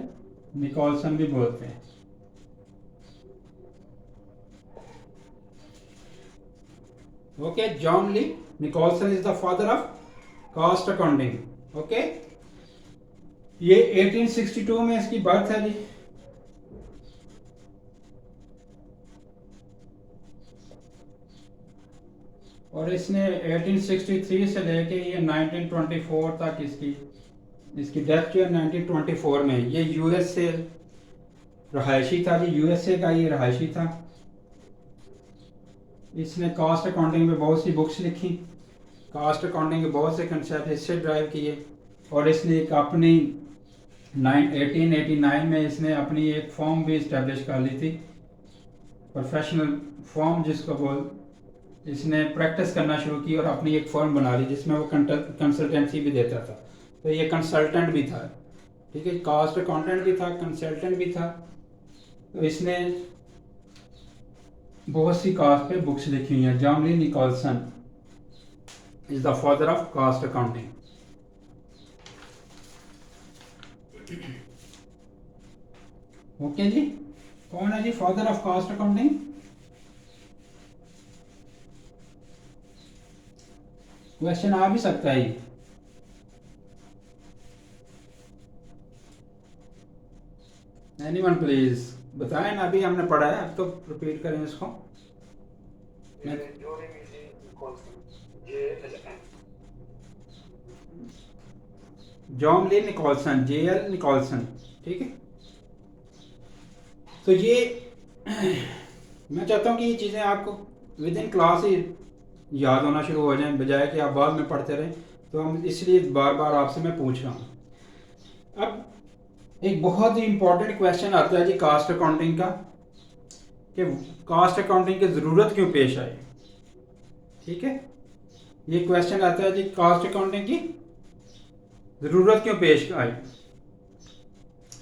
A: निकोलसन भी बोलते हैं। Okay, John Lee Nicholson is the father of cost accounting. Okay, ये 1862 में इसकी बर्थ है जी। और इसने 1863 से लेके ये 1924 तक इसकी डेथ जो है 1924 में। ये यूएस से रहायशी था जी, यूएसए का ये रहायशी था। इसने कास्ट अकाउंटिंग में बहुत सी बुक्स लिखी, कास्ट अकाउंटिंग के बहुत से कंसेप्ट इससे ड्राइव किए। और इसने एक अपनी 1889 में इसने अपनी एक फॉर्म भी इस्टेब्लिश कर ली थी, प्रोफेशनल फॉर्म जिसको बोल, इसने प्रैक्टिस करना शुरू की और अपनी एक फर्म बना ली जिसमें वो कंसल्टेंसी भी देता था। तो ये कंसल्टेंट भी था, ठीक है, कास्ट अकाउंटेंट भी था, कंसल्टेंट भी था। तो इसने बहुत सी कास्ट पे बुक्स लिखी हुई हैं। John Lee Nicholson is the father of cost accounting. Okay जी, कौन है जी father of cost accounting? Question आ भी सकता है। एनीवन प्लीज बताएं ना, अभी हमने पढ़ा है, अब तो रिपीट करें इसको। John Lee Nicholson, JL Nicholson, ठीक है। तो ये मैं चाहता हूँ कि ये चीज़ें आपको विद इन क्लास ही याद होना शुरू हो जाएं, बजाय कि आप बाद में पढ़ते रहें। तो हम इसलिए बार बार आपसे मैं पूछ रहा हूँ। अब एक बहुत ही इम्पोर्टेंट क्वेश्चन आता है जी कास्ट अकाउंटिंग का, कि कास्ट अकाउंटिंग की ज़रूरत क्यों पेश आई, ठीक है। ये क्वेश्चन आता है जी कास्ट अकाउंटिंग की ज़रूरत क्यों पेश आई,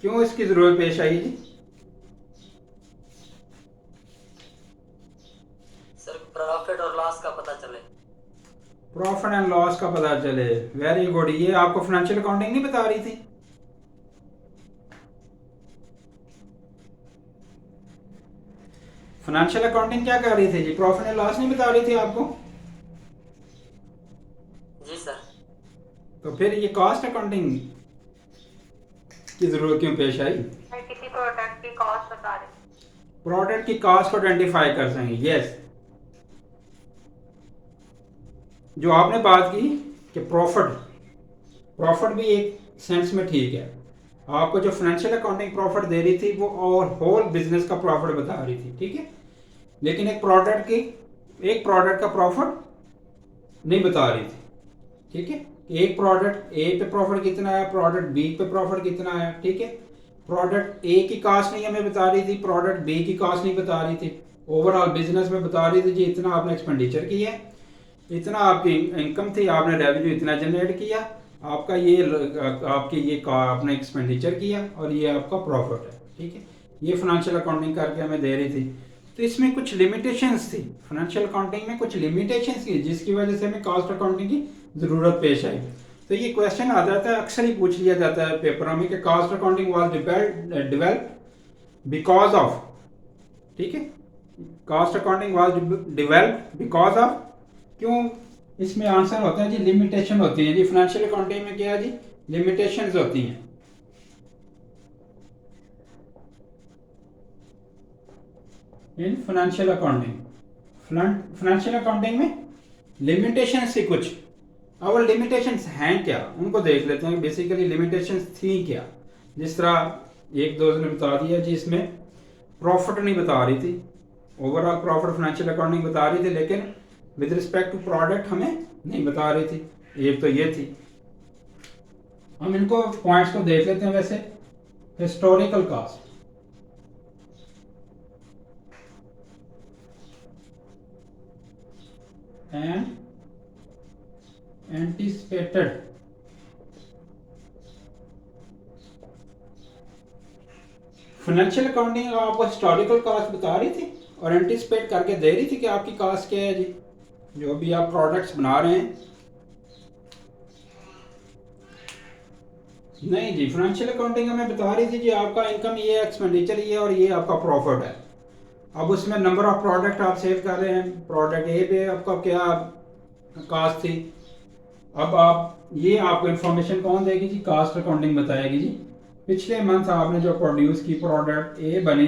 A: क्यों इसकी ज़रूरत पेश आई जी।
C: सर प्रॉफिट और लॉस का पता चले।
A: प्रॉफिट एंड लॉस का पता चले, वेरी गुड। ये आपको फाइनेंशियल अकाउंटिंग नहीं बता रही थी? फाइनेंशियल अकाउंटिंग क्या कर रही थी जी, प्रॉफिट एंड लॉस नहीं बता रही थी आपको?
C: जी सर।
A: तो फिर ये कॉस्ट अकाउंटिंग की जरूरत क्यों पेश आई?
D: किसी प्रोडक्ट की कॉस्ट बता रहे,
A: प्रोडक्ट की कॉस्ट को आइडेंटिफाई कर सकेंगे, यस। जो आपने बात की कि प्रॉफिट भी एक सेंस में ठीक है। आपको जो फाइनेंशियल अकाउंटिंग प्रॉफिट दे रही थी वो और होल बिजनेस का प्रॉफिट बता रही थी, ठीक है। लेकिन एक प्रोडक्ट का प्रॉफिट नहीं बता रही थी, ठीक है। एक प्रोडक्ट ए पे प्रॉफिट कितना है, प्रोडक्ट बी पे प्रॉफिट कितना है, ठीक है। प्रोडक्ट ए की कॉस्ट नहीं हमें बता रही थी, प्रोडक्ट बी की कॉस्ट नहीं बता रही थी। ओवरऑल बिजनेस में बता रही थी जी इतना आपने एक्सपेंडिचर किया है, इतना आपकी इनकम थी, आपने रेवेन्यू इतना जनरेट किया, आपकी ये आपने एक्सपेंडिचर किया और ये आपका प्रॉफिट है, ठीक है। ये फाइनेंशियल अकाउंटिंग करके हमें दे रही थी। तो इसमें कुछ लिमिटेशंस थी, फाइनेंशियल अकाउंटिंग में कुछ लिमिटेशंस थी जिसकी वजह से हमें कॉस्ट अकाउंटिंग की ज़रूरत पेश आई। तो ये क्वेश्चन आ जाता है, अक्सर ही पूछ लिया जाता है पेपरों में कि cost accounting was developed because of, ठीक है। Cost accounting was developed because of, क्यों? इसमें आंसर होता है जी लिमिटेशन होती है जी। फाइनेंशियल अकाउंटिंग में क्या है जी, लिमिटेशंस होती हैं। इन फाइनेंशियल अकाउंटिंग में लिमिटेशंस थी कुछ। अब लिमिटेशंस हैं क्या, उनको देख लेते हैं। बेसिकली लिमिटेशंस थी क्या, जिस तरह एक दोस्त ने बता दिया जी इसमें प्रॉफिट नहीं बता रही थी, ओवरऑल प्रॉफिट फाइनेंशियल अकाउंटिंग बता रही थी, लेकिन विद रिस्पेक्ट टू प्रोडक्ट हमें नहीं बता रही थी। एक तो ये थी। हम इनको पॉइंट्स को देख लेते हैं। वैसे historical cost, and anticipated financial accounting आपको हिस्टोरिकल कॉस्ट बता रही थी और एंटीसिपेट करके दे रही थी कि आपकी कॉस्ट क्या है जी, जो भी आप प्रोडक्ट्स बना रहे हैं। नहीं जी, फाइनेंशियल अकाउंटिंग हमें बता रही थी जी आपका इनकम ये, एक्सपेंडिचर ये और ये आपका प्रॉफिट है। अब उसमें नंबर ऑफ प्रोडक्ट आप सेल कर रहे हैं, प्रोडक्ट ए पे आपका क्या कॉस्ट थी। अब आप ये आपको इन्फॉर्मेशन कौन देगी जी, कास्ट अकाउंटिंग बताएगी जी। पिछले मंथ आपने जो प्रोड्यूस की प्रोडक्ट ए बनी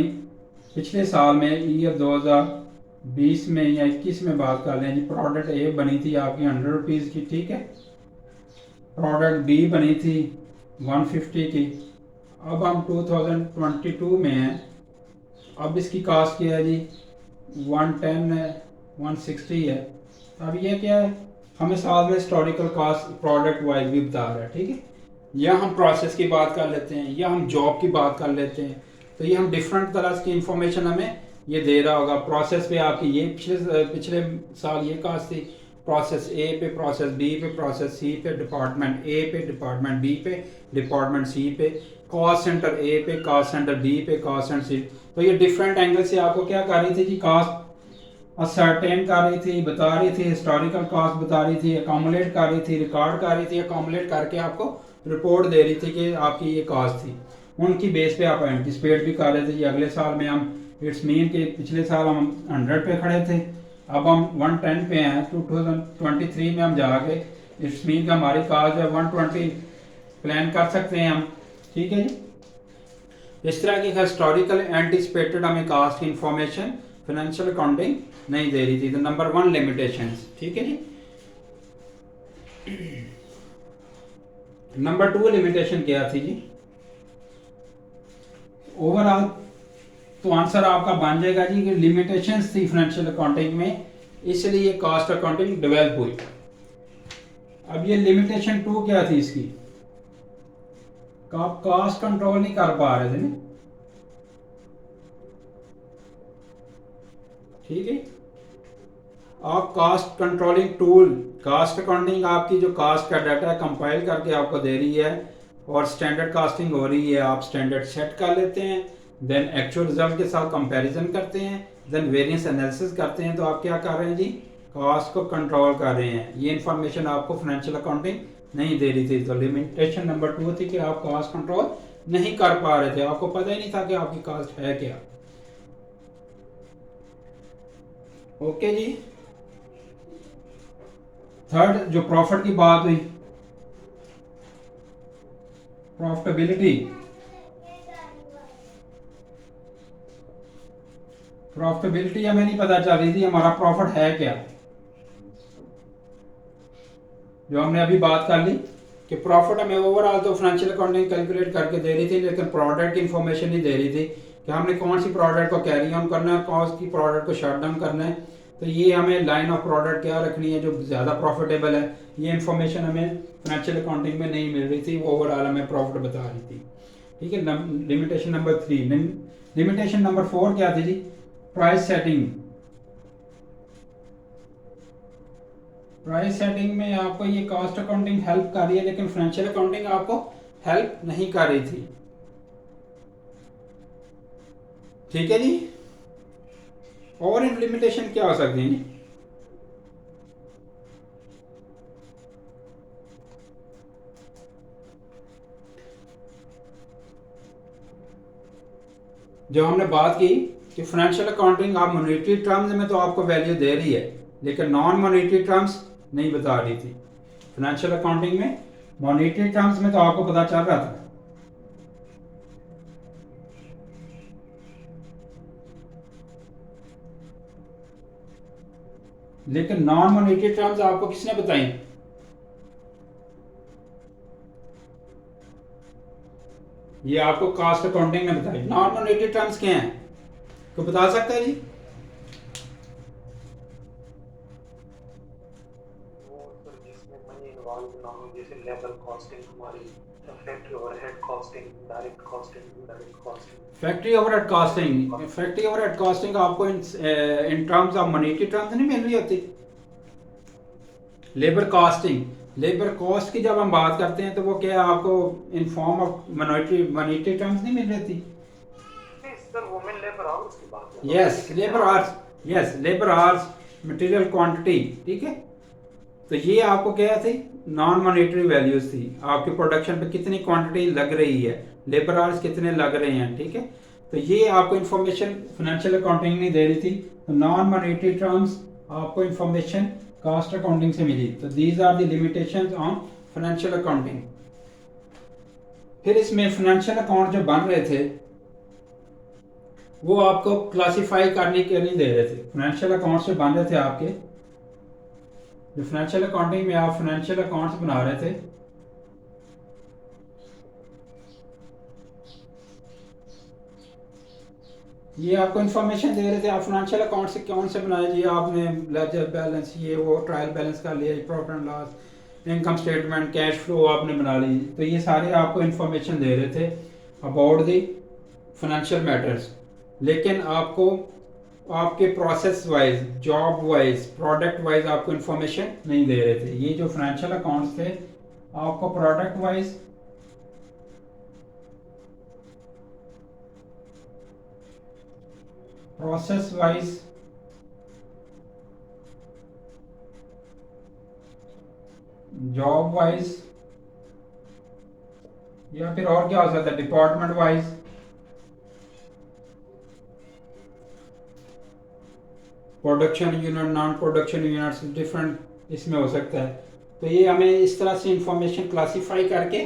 A: पिछले साल में, ईयर 2020 में या 21 में बात कर लें जी, प्रोडक्ट ए बनी थी आपकी 100 रुपीज़ की, ठीक है। प्रोडक्ट बी बनी थी 150 की। अब हम 2022 में हैं, अब इसकी कास्ट क्या है जी, 110 है, 160 है। अब ये क्या है, हमें साल में हिस्टोरिकल कास्ट प्रोडक्ट वाइज भी बता रहा है, ठीक है। या हम प्रोसेस की बात कर लेते हैं, या हम जॉब की बात कर लेते हैं। तो ये हम डिफरेंट तरह की इंफॉर्मेशन हमें ये दे रहा होगा। प्रोसेस पे आपकी ये पिछले साल ये कास्ट थी, प्रोसेस ए पे, प्रोसेस बी पे, प्रोसेस सी पे, डिपार्टमेंट ए पे, डिपार्टमेंट बी पे, डिपार्टमेंट सी पे, कॉस्ट सेंटर ए पे, कॉस्ट सेंटर बी पे, कॉस्ट सेंटर सी। तो ये डिफरेंट एंगल से आपको क्या कर रही थी जी, कास्ट असर्टेन कर रही थी, बता रही थी, हिस्टोरिकल कॉस्ट बता रही थी, अकोमोलेट कर रही थी, रिकॉर्ड कर रही थी, अकोमोलेट करके आपको रिपोर्ट दे रही थी कि आपकी ये कॉस्ट थी। उनकी बेस पे आप एंटिसिपेट भी कर रहे थे जी अगले साल में हम, इट्स मीन कि पिछले साल हम 100 पे खड़े थे, अब हम 110 पे हैं। 2023 में हम जाके इट्स मीन कि हमारी कॉस्ट है 120 प्लान कर सकते हैं हम, ठीक है जी। इस तरह की हिस्टोरिकल एंटिसिपेटेड हमें कास्ट की इंफॉर्मेशन फाइनेंशियल अकाउंटिंग नहीं दे रही थी। तो नंबर 1 लिमिटेशंस, ठीक है जी। नंबर 2 लिमिटेशन क्या थी जी? ओवरऑल तो आंसर आपका बन जाएगा जी कि लिमिटेशंस थी फाइनेंशियल अकाउंटिंग में, इसलिए कॉस्ट अकाउंटिंग डेवलप हुई। अब ये लिमिटेशन 2 क्या थी इसकी? आप कॉस्ट कंट्रोल नहीं कर पा रहे थे ना, ठीक है। आप cost controlling tool, cost accounting आपकी जो कॉस्ट का डाटा है कंपाइल करके आपको दे रही है और स्टैंडर्ड कॉस्टिंग हो रही है, आप स्टैंडर्ड सेट कर लेते हैं, देन एक्चुअल रिजल्ट के साथ कंपैरिजन करते हैं, देन वेरिएंस एनालिसिस करते हैं, तो आप क्या कर रहे हैं जी? कॉस्ट को कंट्रोल कर रहे हैं। ये इंफॉर्मेशन आपको फाइनेंशियल अकाउंटिंग नहीं दे रही थी। तो लिमिटेशन नंबर 2 थी कि आप कॉस्ट कंट्रोल नहीं कर पा रहे थे, आपको पता ही नहीं था कि आपकी कॉस्ट है क्या। ओके जी। थर्ड जो प्रॉफिट की बात हुई, प्रॉफिटेबिलिटी, प्रॉफिटेबिलिटी हमें नहीं पता चल रही थी हमारा प्रॉफिट है क्या। जो हमने अभी बात कर ली कि प्रॉफिट हमें ओवरऑल तो फाइनेंशियल अकाउंटिंग कैलकुलेट करके दे रही थी, लेकिन प्रोडक्ट की इंफॉर्मेशन नहीं दे रही थी कि हमने कौन सी प्रोडक्ट को कैरी ऑन करना है, कौन सी प्रोडक्ट को शट डाउन करना है। तो ये हमें लाइन ऑफ प्रोडक्ट क्या रखनी है जो ज़्यादा प्रॉफिटेबल है, ये इंफॉर्मेशन हमें फाइनेंशियल अकाउंटिंग में नहीं मिल रही थी, वो ओवरऑल हमें प्रॉफिट बता रही थी, ठीक है। Limitation number 3। लिमिटेशन नंबर 4 क्या थी जी? Price setting. प्राइस सेटिंग में आपको ये कॉस्ट अकाउंटिंग हेल्प कर रही है, लेकिन फाइनेंशियल अकाउंटिंग आपको हेल्प नहीं कर रही थी, ठीक है जी। और लिमिटेशन क्या हो सकती है जी? जो हमने बात की कि फाइनेंशियल अकाउंटिंग आप मॉनेटरी टर्म्स में तो आपको वैल्यू दे रही है, लेकिन नॉन मॉनेटरी टर्म्स नहीं बता रही थी। फाइनेंशियल अकाउंटिंग में मॉनेटरी टर्म्स में तो आपको पता चल रहा था, लेकिन नॉन मॉनेटरी टर्म्स आपको किसने बताई? ये आपको कॉस्ट अकाउंटिंग ने बताई। नॉन मॉनेटरी टर्म्स क्या हैं, तो बता सकता है जी?
B: वो सर जिसमें मनी इन्वॉल्व ना हो, जैसे लेबर कॉस्टिंग, हमारी factory overhead costing, direct costing, indirect costing.
A: Factory overhead costing, factory overhead costing आपको in terms of monetary terms नहीं मिल रही होती। लेबर कॉस्टिंग, लेबर कॉस्ट की जब हम बात करते हैं तो वो क्या आपको in form of monetary terms नहीं मिल रही थी?
B: सर वुमेन लेबर आवर्स की बात है।
A: Yes, labour hours, yes labour hours, material quantity, ठीक है। तो ये आपको क्या थी? नॉन मॉनेटरी वैल्यूज थी, आपके प्रोडक्शन पे कितनी क्वांटिटी लग रही है, लेबर आवर्स कितने लग रहे हैं, ठीक है। तो ये आपको इंफॉर्मेशन फाइनेंशियल अकाउंटिंग नहीं दे रही थी, तो नॉन मॉनेटरी टर्म्स आपको इंफॉर्मेशन कॉस्ट अकाउंटिंग से मिली। तो these are the limitations on financial accounting. फिर इसमें फाइनेंशियल अकाउंट जो बन रहे थे वो आपको क्लासिफाई करने के नहीं दे रहे थे। फाइनेंशियल अकाउंट से बन रहे थे आपके, जो फाइनेंशियल अकाउंटिंग में आप फाइनेंशियल अकाउंट्स बना रहे थे, ये आपको इन्फॉर्मेशन दे रहे थे आप फाइनेंशियल अकाउंट से कौन से बनाए जी, आपने लेजर बैलेंस, ये वो ट्रायल बैलेंस कर लिया, profit and loss, income statement, cash flow आपने बना ली। तो ये सारे आपको इन्फॉर्मेशन दे रहे थे अबाउट द फाइनेंशियल मैटर्स, लेकिन आपको आपके process wise, job wise, product wise आपको इन्फॉर्मेशन नहीं दे रहे थे। ये जो फाइनेंशियल अकाउंट्स थे आपको product wise, process wise, job wise, या फिर और क्या हो सकता है, department wise, production unit, non production units, different इसमें हो सकता है। तो ये हमें इस तरह से इंफॉर्मेशन क्लासिफाई करके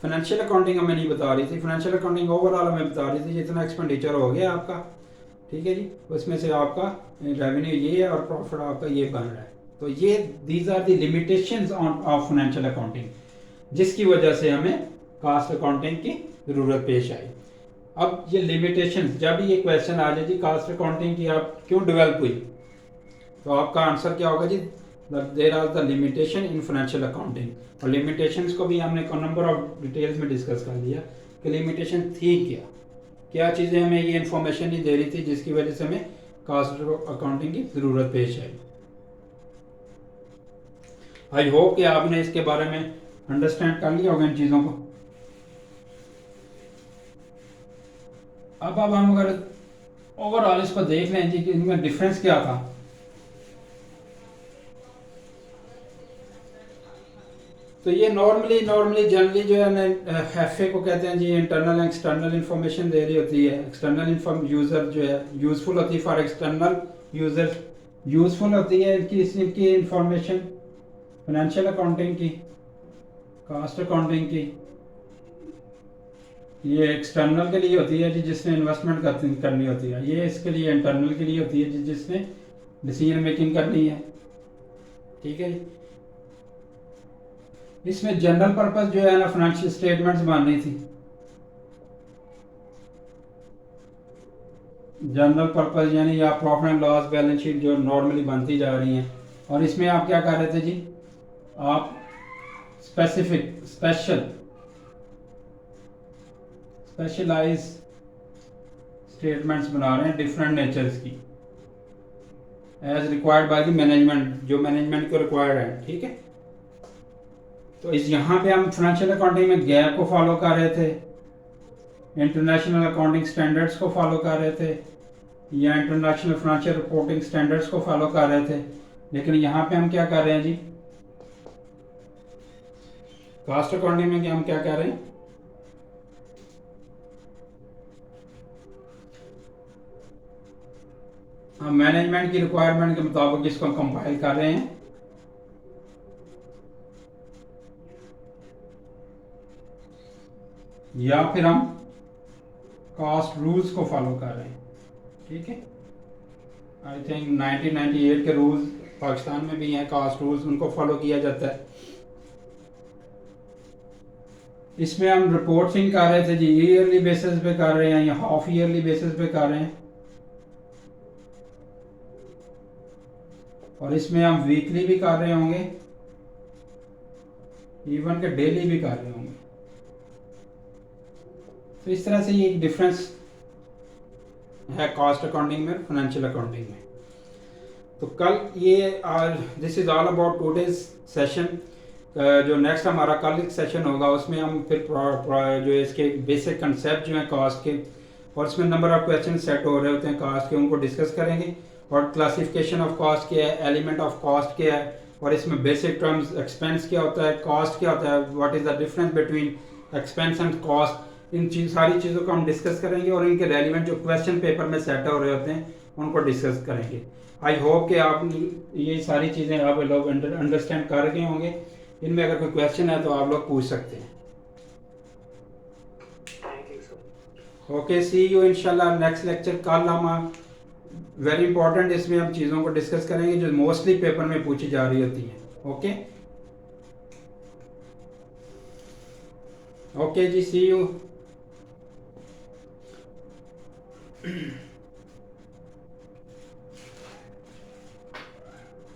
A: फाइनेंशियल अकाउंटिंग हमें नहीं बता रही थी। फाइनेंशियल अकाउंटिंग ओवरऑल हमें बता रही थी जितना एक्सपेंडिचर हो गया आपका, ठीक है जी, उसमें से आपका रेवेन्यू ये है और प्रॉफिट आपका ये बन रहा है। तो ये these are the limitations of financial accounting. जिसकी वजह से हमें कास्ट अकाउंटिंग की ज़रूरत पेश आई। अब ये लिमिटेशन, जब ये क्वेश्चन आ जाए जी कास्ट अकाउंटिंग की आप क्यों डेवलप हुई, तो आपका आंसर क्या होगा जी, there are the limitation in financial accounting. और लिमिटेशंस को भी हमने नंबर ऑफ डिटेल्स में डिस्कस कर लिया कि लिमिटेशन थी क्या, क्या चीज़ें हमें ये इन्फॉर्मेशन नहीं दे रही थी जिसकी वजह से हमें कास्ट अकाउंटिंग की ज़रूरत पेश आई। आई होप कि आपने इसके बारे में अंडरस्टैंड कर लिया होगा इन चीज़ों को। अब हम अगर ओवरऑल इसको देख लें जी कि इनमें डिफरेंस क्या था, तो ये नॉर्मली जनरली जो है ना एफ को कहते हैं जी, इंटरनल एक्सटर्नल इन्फॉर्मेशन दे रही होती है। एक्सटर्नल यूज़र जो है यूज़फुल होती है फॉर एक्सटर्नल यूज़र, यूज़फुल होती है इनकी इंफॉर्मेशन फाइनेंशियल अकाउंटिंग की, कास्ट अकाउंटिंग की। ये एक्सटर्नल के लिए होती है जी जिसने इन्वेस्टमेंट करनी होती है, ये इसके लिए इंटरनल के लिए होती है जी जिसने डिसीजन मेकिंग करनी है। ठीक है जी, इसमें जनरल पर्पस जो है ना फाइनेंशियल स्टेटमेंट्स बन रही थी, जनरल पर्पस यानी या profit and loss balance sheet जो नॉर्मली बनती जा रही हैं। और इसमें आप क्या कर रहे थे जी, आप स्पेशलाइज स्टेटमेंट्स बना रहे हैं डिफरेंट नेचर्स की, as required by the management, जो मैनेजमेंट को रिक्वायर्ड है। ठीक है, तो इस यहाँ पे हम फाइनेंशियल अकाउंटिंग में गैप को फॉलो कर रहे थे, इंटरनेशनल अकाउंटिंग स्टैंडर्ड्स को फॉलो कर रहे थे, या इंटरनेशनल फाइनेंशियल रिपोर्टिंग स्टैंडर्ड्स को फॉलो कर रहे थे। लेकिन यहाँ पे हम क्या कर रहे हैं जी, कास्ट अकाउंटिंग में हम क्या कर रहे हैं, हम मैनेजमेंट की रिक्वायरमेंट के मुताबिक इसको कंपाइल कर रहे हैं, या फिर हम कास्ट रूल्स को फॉलो कर रहे हैं। ठीक है, आई थिंक 1998 के रूल्स पाकिस्तान में भी हैं, कास्ट रूल्स, उनको फॉलो किया जाता है। इसमें हम रिपोर्टिंग कर रहे थे जी, ईयरली बेसिस पे कर रहे हैं या हाफ ईयरली बेसिस पे कर रहे हैं, और इसमें हम वीकली भी कर रहे होंगे, इवन के डेली भी कर रहे होंगे। तो इस तरह से ये एक डिफरेंस है कास्ट अकाउंटिंग में, फाइनेंशियल अकाउंटिंग में। तो कल ये this is all about today's session. जो नेक्स्ट हमारा कल सेशन होगा उसमें हम फिर जो इसके बेसिक कंसेप्ट जो हैं कास्ट के, और इसमें नंबर ऑफ क्वेश्चन सेट हो रहे होते हैं कास्ट के, उनको डिस्कस करेंगे। और क्लासिफिकेशन ऑफ कास्ट क्या है, एलिमेंट ऑफ कास्ट क्या है, और इसमें बेसिक टर्म्स एक्सपेंस क्या होता है, कास्ट क्या होता है, what is the difference between expense and cost, इन सारी चीज़ों को हम डिस्कस करेंगे। और इनके रेलिवेंट जो क्वेश्चन पेपर में सेट हो रहे होते हैं उनको डिस्कस करेंगे। आई होप कि आप ये सारी चीज़ें आप लोग अंडरस्टैंड कर गए होंगे। इनमें अगर कोई क्वेश्चन है तो आप लोग पूछ सकते हैं।
B: Thank you sir.
A: Okay, see you इंशाल्लाह नेक्स्ट लेक्चर। कल हम वेरी इंपॉर्टेंट इसमें हम चीज़ों को डिस्कस करेंगे जो मोस्टली पेपर में पूछी जा रही होती हैं। ओके ओके जी, सी यू।